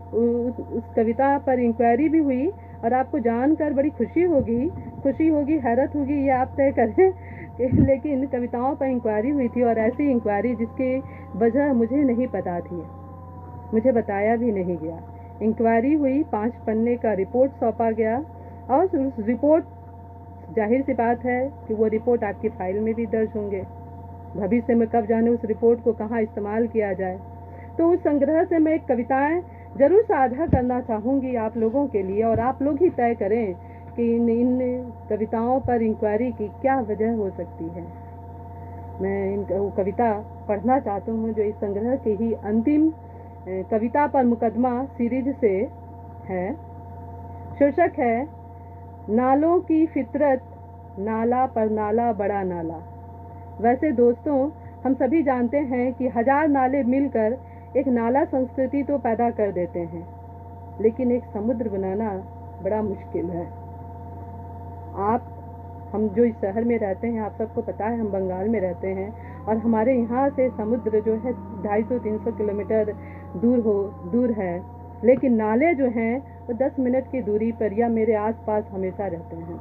उस कविता पर इंक्वायरी भी हुई और आपको जानकर बड़ी खुशी होगी, हैरत होगी, ये आप तय करें लेकिन कविताओं पर इंक्वायरी हुई थी, और ऐसी इंक्वायरी जिसकी वजह मुझे नहीं पता थी, मुझे बताया भी नहीं गया। इंक्वायरी हुई, 5 पन्ने का रिपोर्ट सौंपा गया, और उस रिपोर्ट, जाहिर सी बात है कि वो रिपोर्ट आपकी फाइल में भी दर्ज होंगे। भविष्य में कब जाने उस रिपोर्ट को कहाँ इस्तेमाल किया जाए। तो उस संग्रह से मैं कविताएं जरूर साझा करना चाहूँगी आप लोगों के लिए, और आप लोग ही तय करें कि इन कविताओं पर इंक्वायरी की क्या वजह हो सकती है। मैं वो कविता पढ़ना चाहता हूँ जो इस संग्रह की ही अंतिम कविता पर मुकदमा सीरीज से है। शीर्षक है नालों की फितरत, नाला पर नाला बड़ा नाला। वैसे दोस्तों, हम सभी जानते हैं कि 1000 नाले मिलकर एक नाला संस्कृति तो पैदा कर देते हैं, लेकिन एक समुद्र बनाना बड़ा मुश्किल है। हम जो इस शहर में रहते हैं, आप सबको पता है हम बंगाल में रहते हैं, और हमारे यहाँ से समुद्र जो है 250-300 किलोमीटर दूर है, लेकिन नाले जो हैं वो 10 मिनट की दूरी पर या मेरे आसपास हमेशा रहते हैं।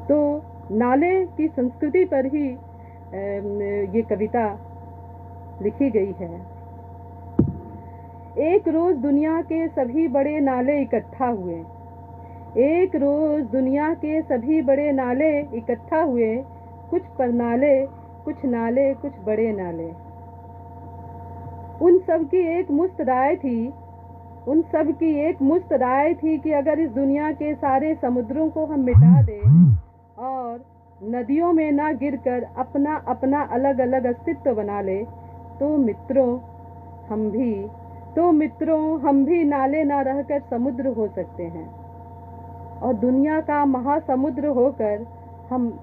तो नाले की संस्कृति पर ही ये कविता लिखी गई है। एक रोज दुनिया के सभी बड़े नाले इकट्ठा हुए, एक रोज दुनिया के सभी बड़े नाले इकट्ठा हुए, कुछ पर नाले, कुछ नाले, कुछ बड़े नाले। उन सब की एक मुश्त राय थी, उन सब की एक मुश्त राय थी कि अगर इस दुनिया के सारे समुद्रों को हम मिटा दें और नदियों में ना गिरकर अपना अपना अलग अलग अस्तित्व बना ले, तो मित्रों हम भी नाले ना रहकर समुद्र हो सकते हैं, और दुनिया का महासमुद्र होकर हम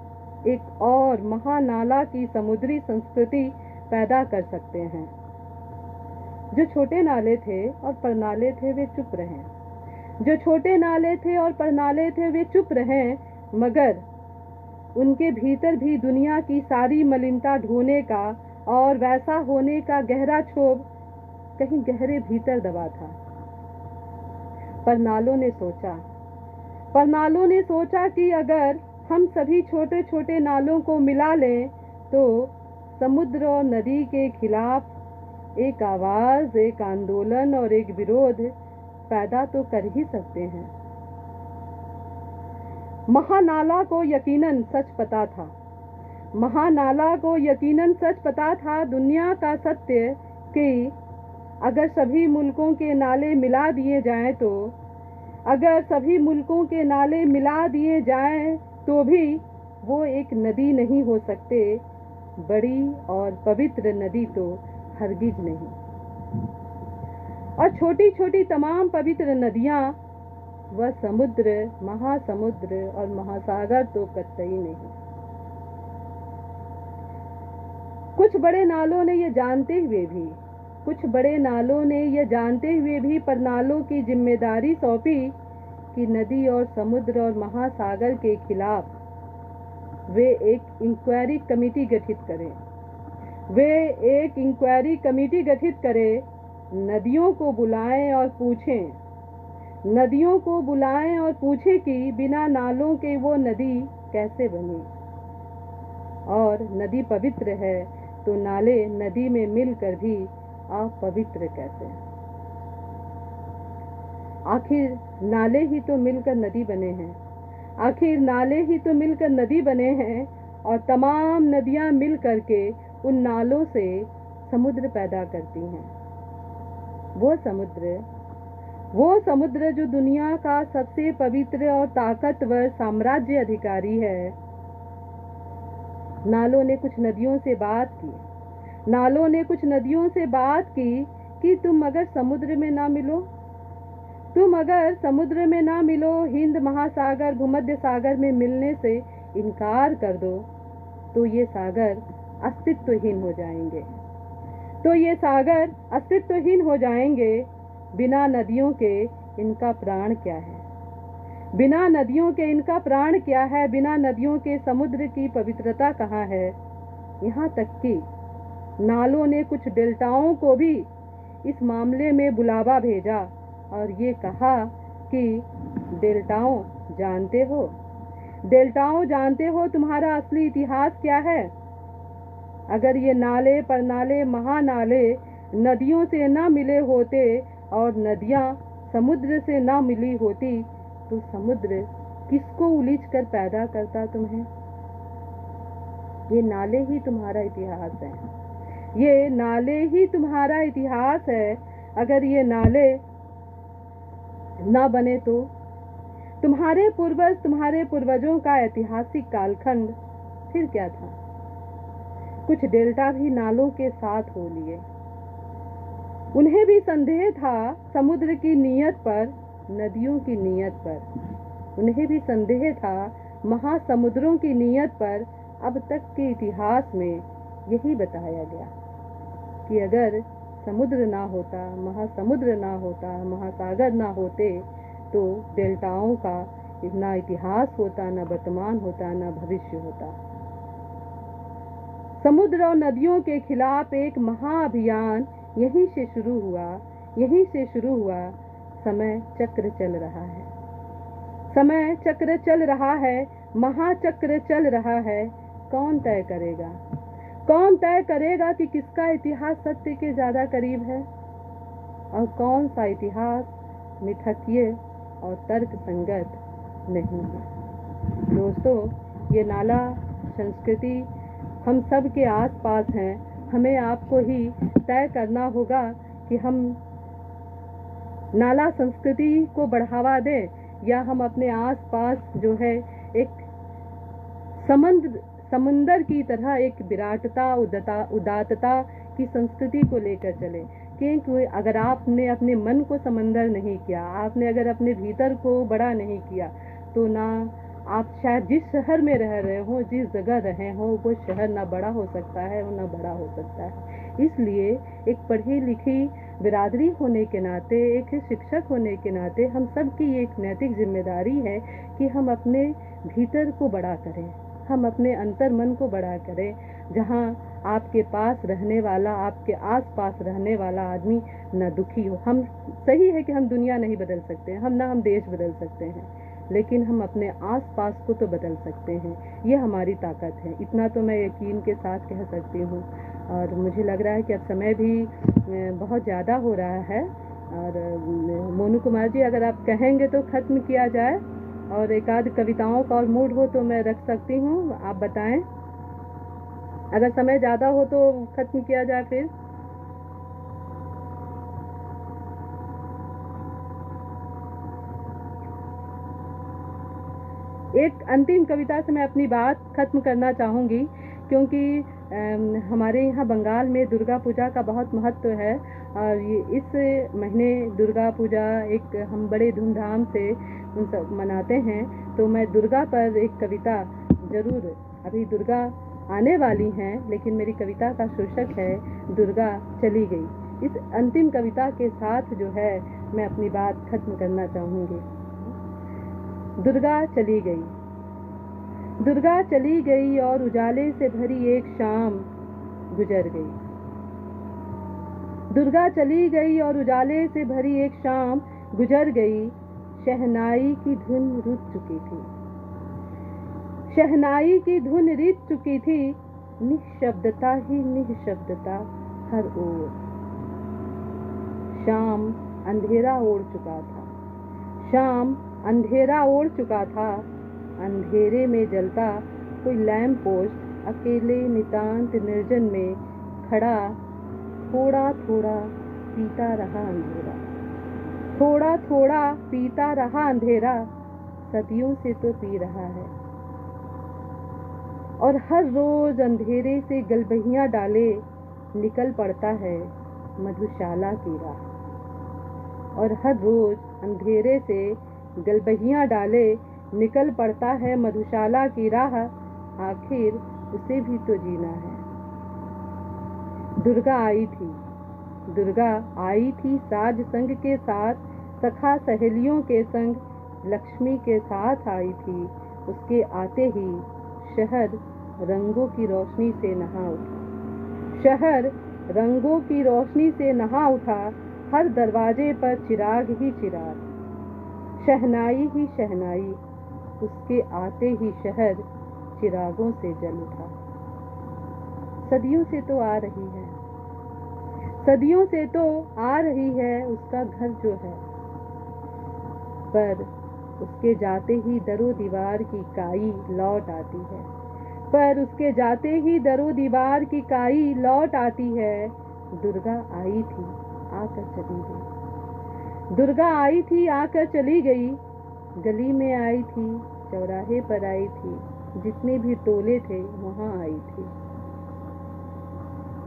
एक और महानाला की समुद्री संस्कृति पैदा कर सकते हैं। जो छोटे नाले थे और परनाले थे वे चुप रहें, जो छोटे नाले थे और परनाले थे वे चुप रहें, मगर उनके भीतर भी दुनिया की सारी मलिनता ढोने का और वैसा होने का गहरा क्षोभ कहीं गहरे भीतर दबा था। परनालों ने सोचा कि अगर हम सभी छोटे छोटे नालों को मिला लें तो समुद्र और नदी के खिलाफ एक आवाज, एक आंदोलन और एक विरोध पैदा तो कर ही सकते हैं। महानाला को यकीनन सच पता था दुनिया का सत्य कि अगर सभी मुल्कों के नाले मिला दिए जाएं तो भी वो एक नदी नहीं हो सकते, बड़ी और पवित्र नदी तो हरगिज नहीं। और छोटी छोटी तमाम पवित्र नदियां वह समुद्र, महासमुद्र और महासागर तो कतई नहीं। कुछ बड़े नालों ने यह जानते हुए भी परनालों की जिम्मेदारी सौंपी कि नदी और समुद्र और महासागर के खिलाफ वे एक इंक्वायरी कमेटी गठित करें, नदियों को बुलाएं और पूछें कि बिना नालों के वो नदी कैसे बनी, और नदी पवित्र है तो नाले नदी में मिलकर भी अपवित्र कैसे। आखिर नाले ही तो मिलकर नदी बने हैं, और तमाम नदियां मिलकर के उन नालों से समुद्र पैदा करती हैं। वो समुद्र जो दुनिया का सबसे पवित्र और ताकतवर साम्राज्य अधिकारी है। नालों ने कुछ नदियों से बात की कि तुम अगर समुद्र में ना मिलो, हिंद महासागर भूमध्य सागर में मिलने से इनकार कर दो, तो ये सागर अस्तित्वहीन हो जाएंगे। बिना नदियों के इनका प्राण क्या है, बिना नदियों के समुद्र की पवित्रता कहाँ है। यहाँ तक कि नालों ने कुछ डेल्टाओं को भी इस मामले में बुलावा भेजा और ये कहा कि डेल्टाओं, जानते हो डेल्टाओं, जानते हो तुम्हारा असली इतिहास क्या है? अगर ये नाले परनाले महानाले नदियों से न मिले होते और नदियाँ समुद्र से न मिली होती तो समुद्र किसको उलीच कर पैदा करता तुम्हें? ये नाले ही तुम्हारा इतिहास है, ये नाले ही तुम्हारा इतिहास है। अगर ये नाले न बने तो तुम्हारे पूर्वजों का ऐतिहासिक कालखंड फिर क्या था? कुछ डेल्टा भी नालों के साथ हो लिए। उन्हें भी संदेह था समुद्र की नीयत पर, नदियों की नीयत पर। उन्हें भी संदेह था महासमुद्रों की नीयत पर। अब तक के इतिहास में यही बताया गया कि अगर समुद्र ना होता, महासमुद्र ना होता, महासागर ना होते तो डेल्टाओं का ना इतिहास होता, ना वर्तमान होता, ना भविष्य होता। समुद्र और नदियों के खिलाफ एक महाअभियान यहीं से शुरू हुआ। समय चक्र चल रहा है, समय चक्र चल रहा है, महाचक्र चल रहा है। कौन तय करेगा कि किसका इतिहास सत्य के ज्यादा करीब है और कौन सा इतिहास मिथकीय और तर्क संगत नहीं है। दोस्तों, ये नाला संस्कृति हम सब के आस पास है। हमें आपको ही तय करना होगा कि हम नाला संस्कृति को बढ़ावा दें या हम अपने आस पास जो है एक समुंदर की तरह एक विराटता, उदात्तता की संस्कृति को लेकर चले। क्योंकि अगर आपने अपने मन को समंदर नहीं किया, आपने अगर अपने भीतर को बड़ा नहीं किया तो ना आप शायद जिस शहर में रह रहे हो, जिस जगह रहे हो, वो शहर ना बड़ा हो सकता है और ना बड़ा हो सकता है। इसलिए एक पढ़ी लिखी बिरादरी होने के नाते, एक शिक्षक होने के नाते हम सब की एक नैतिक जिम्मेदारी है कि हम अपने भीतर को बड़ा करें, हम अपने अंतर मन को बड़ा करें। जहाँ आपके पास रहने वाला, आपके आस पास रहने वाला आदमी न दुखी हो। हम सही है कि हम दुनिया नहीं बदल सकते, हम देश बदल सकते हैं, लेकिन हम अपने आस पास को तो बदल सकते हैं। ये हमारी ताकत है, इतना तो मैं यकीन के साथ कह सकती हूँ। और मुझे लग रहा है कि अब समय भी बहुत ज़्यादा हो रहा है। और मोनू कुमार जी, अगर आप कहेंगे तो ख़त्म किया जाए और एक आध कविताओं का और मूड हो तो मैं रख सकती हूँ, आप बताएं। अगर समय ज़्यादा हो तो ख़त्म किया जाए फिर। एक अंतिम कविता से मैं अपनी बात खत्म करना चाहूँगी, क्योंकि हमारे यहाँ बंगाल में दुर्गा पूजा का बहुत महत्व है और ये इस महीने दुर्गा पूजा एक हम बड़े धूमधाम से मनाते हैं। तो मैं दुर्गा पर एक कविता जरूर, अभी दुर्गा आने वाली हैं, लेकिन मेरी कविता का शीर्षक है दुर्गा चली गई। इस अंतिम कविता के साथ जो है मैं अपनी बात खत्म करना चाहूँगी। दुर्गा चली गई, दुर्गा चली गई और उजाले से भरी एक शाम गुजर गई। दुर्गा चली गई और उजाले से भरी एक शाम गुजर गई। शहनाई की धुन रुक चुकी थी, शहनाई की धुन रित चुकी थी। निःशब्दता ही निःशब्दता हर ओर। शाम अंधेरा ओढ़ चुका था, शाम अंधेरा ओढ़ चुका था। अंधेरे में जलता कोई लैंप पोस्ट अकेले नितांत निर्जन में खड़ा थोड़ा थोड़ा पीता रहा अंधेरा, थोड़ा थोड़ा पीता रहा अंधेरा। सदियों से तो पी रहा है और हर रोज अंधेरे से गलबहियां डाले निकल पड़ता है मधुशाला की राह। और हर रोज अंधेरे से गलबहियां डाले निकल पड़ता है मधुशाला की राह। आखिर उसे भी तो जीना है। दुर्गा आई थी, दुर्गा आई थी साज संग के साथ, सखा सहेलियों के संग लक्ष्मी के साथ आई थी। उसके आते ही शहर रंगों की रोशनी से नहा उठा, शहर रंगों की रोशनी से नहा उठा। हर दरवाजे पर चिराग ही चिराग, शहनाई ही शहनाई, उसके आते ही शहर चिरागों से जल उठा। सदियों से तो आ रही है, सदियों से तो आ रही है उसका घर जो है, पर उसके जाते ही दरो दीवार की काई लौट आती है, पर उसके जाते ही दरो दीवार की काई लौट आती है। दुर्गा आई थी आकर चली गई, दुर्गा आई थी आकर चली गई, गली में आई थी, चौराहे पर आई थी, जितने भी टोले थे वहां आई थी।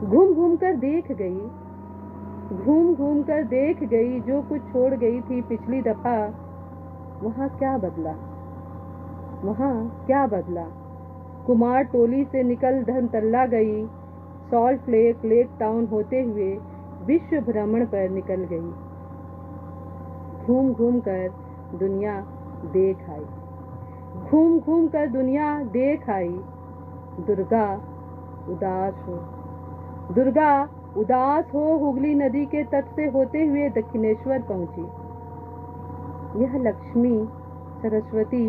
घूम घूम कर देख गई, घूम घूम कर देख गई, जो कुछ छोड़ गई थी पिछली दफा, वहां क्या बदला, वहां क्या बदला। कुमार टोली से निकल धर्मतल्ला गई, सॉल्ट लेक, लेक टाउन होते हुए विश्व भ्रमण पर निकल गई। घूम घूम कर दुनिया देख आई, घूम घूम कर दुनिया देख आई। दुर्गा उदास हो, दुर्गा उदास हो हुगली नदी के तट से होते हुए दक्षिणेश्वर पहुंची। यह लक्ष्मी सरस्वती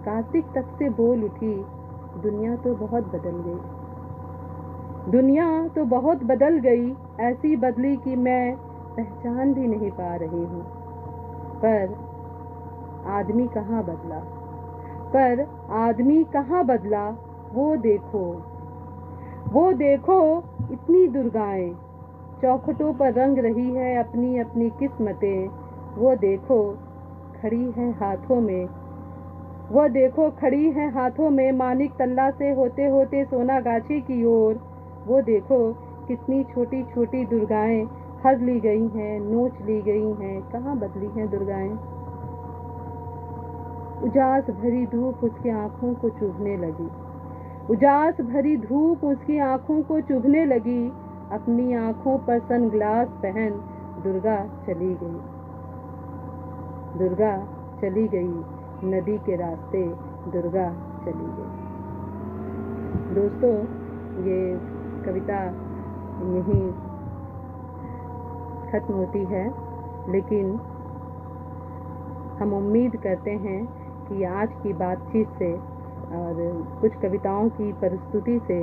कार्तिक तक से बोल उठी, दुनिया तो बहुत बदल गई, दुनिया तो बहुत बदल गई, ऐसी बदली कि मैं पहचान भी नहीं पा रही हूँ। पर आदमी कहाँ बदला, पर आदमी कहाँ बदला, वो देखो, वो देखो इतनी दुर्गाएं चौखटों पर रंग रही है अपनी अपनी किस्मतें। वो देखो खड़ी है हाथों में, वो देखो खड़ी है हाथों में मानिक तल्ला से होते होते सोनागाछी की ओर। वो देखो कितनी छोटी छोटी दुर्गाएं हर ली गई हैं, नोच ली गई हैं, कहाँ बदली हैं दुर्गाएं। उजास भरी धूप उसकी आंखों को चुभने लगी, उजास भरी धूप उसकी आंखों को चुभने लगी। अपनी आंखों पर सनग्लास पहन दुर्गा चली गई, दुर्गा चली गई, नदी के रास्ते दुर्गा चली गई। दोस्तों, ये कविता यहीं खत्म होती है, लेकिन हम उम्मीद करते हैं कि आज की बातचीत से और कुछ कविताओं की प्रस्तुति से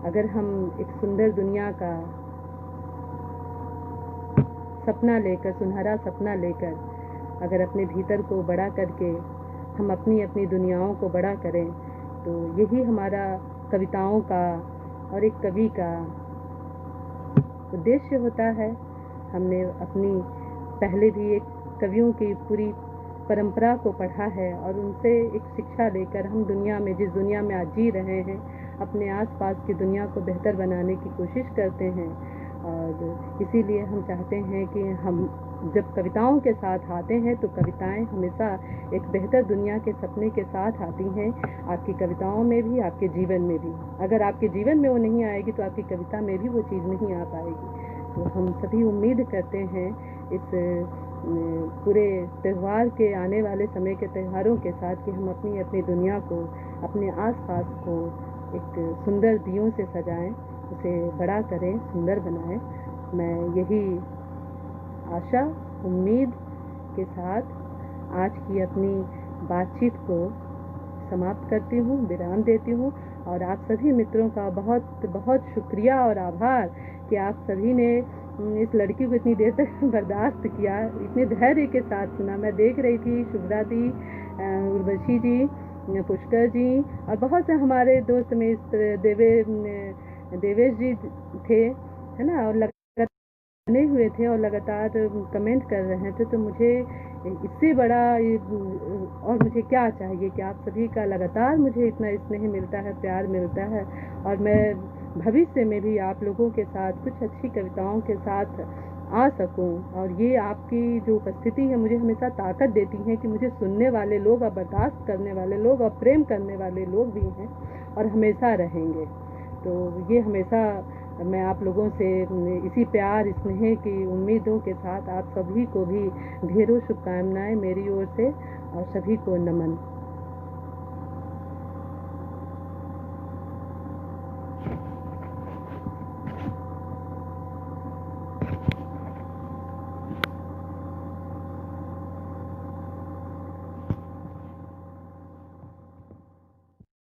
अगर हम एक सुंदर दुनिया का सपना लेकर, सुनहरा सपना लेकर अगर अपने भीतर को बड़ा करके हम अपनी अपनी दुनियाओं को बड़ा करें, तो यही हमारा कविताओं का और एक कवि का उद्देश्य होता है। हमने अपनी पहले भी एक कवियों की पूरी परंपरा को पढ़ा है और उनसे एक शिक्षा लेकर हम दुनिया में, जिस दुनिया में आज जी रहे हैं, अपने आसपास की दुनिया को बेहतर बनाने की कोशिश करते हैं। और इसीलिए हम चाहते हैं कि हम जब कविताओं के साथ आते हैं तो कविताएं हमेशा एक बेहतर दुनिया के सपने के साथ आती हैं, आपकी कविताओं में भी, आपके जीवन में भी। अगर आपके जीवन में वो नहीं आएगी तो आपकी कविता में भी वो चीज़ नहीं आ पाएगी। तो हम सभी उम्मीद करते हैं इस पूरे त्यौहार के, आने वाले समय के त्योहारों के साथ, कि हम अपनी अपनी दुनिया को, अपने आसपास को एक सुंदर दियों से सजाएं, उसे बड़ा करें, सुंदर बनाएं। मैं यही आशा, उम्मीद के साथ आज की अपनी बातचीत को समाप्त करती हूँ, विराम देती हूँ। और आप सभी मित्रों का बहुत बहुत शुक्रिया और आभार कि आप सभी ने इस लड़की को इतनी देर तक बर्दाश्त किया, इतने धैर्य के साथ सुना। मैं देख रही थी शुभ्रा दी, उर्वशी जी, पुष्कर जी और बहुत से हमारे दोस्त में देवेश जी थे, है ना, और बने हुए थे और लगातार कमेंट कर रहे थे। तो मुझे इससे बड़ा और मुझे क्या चाहिए कि आप सभी का लगातार मुझे इतना स्नेह मिलता है, प्यार मिलता है, और मैं भविष्य में भी आप लोगों के साथ कुछ अच्छी कविताओं के साथ आ सकूं। और ये आपकी जो उपस्थिति है मुझे हमेशा ताकत देती है कि मुझे सुनने वाले लोग और बर्दाश्त करने वाले लोग और प्रेम करने वाले लोग भी हैं और हमेशा रहेंगे। तो ये हमेशा मैं आप लोगों से इसी प्यार, स्नेह की उम्मीदों के साथ आप सभी को भी ढेरों शुभकामनाएं मेरी ओर से, और सभी को नमन।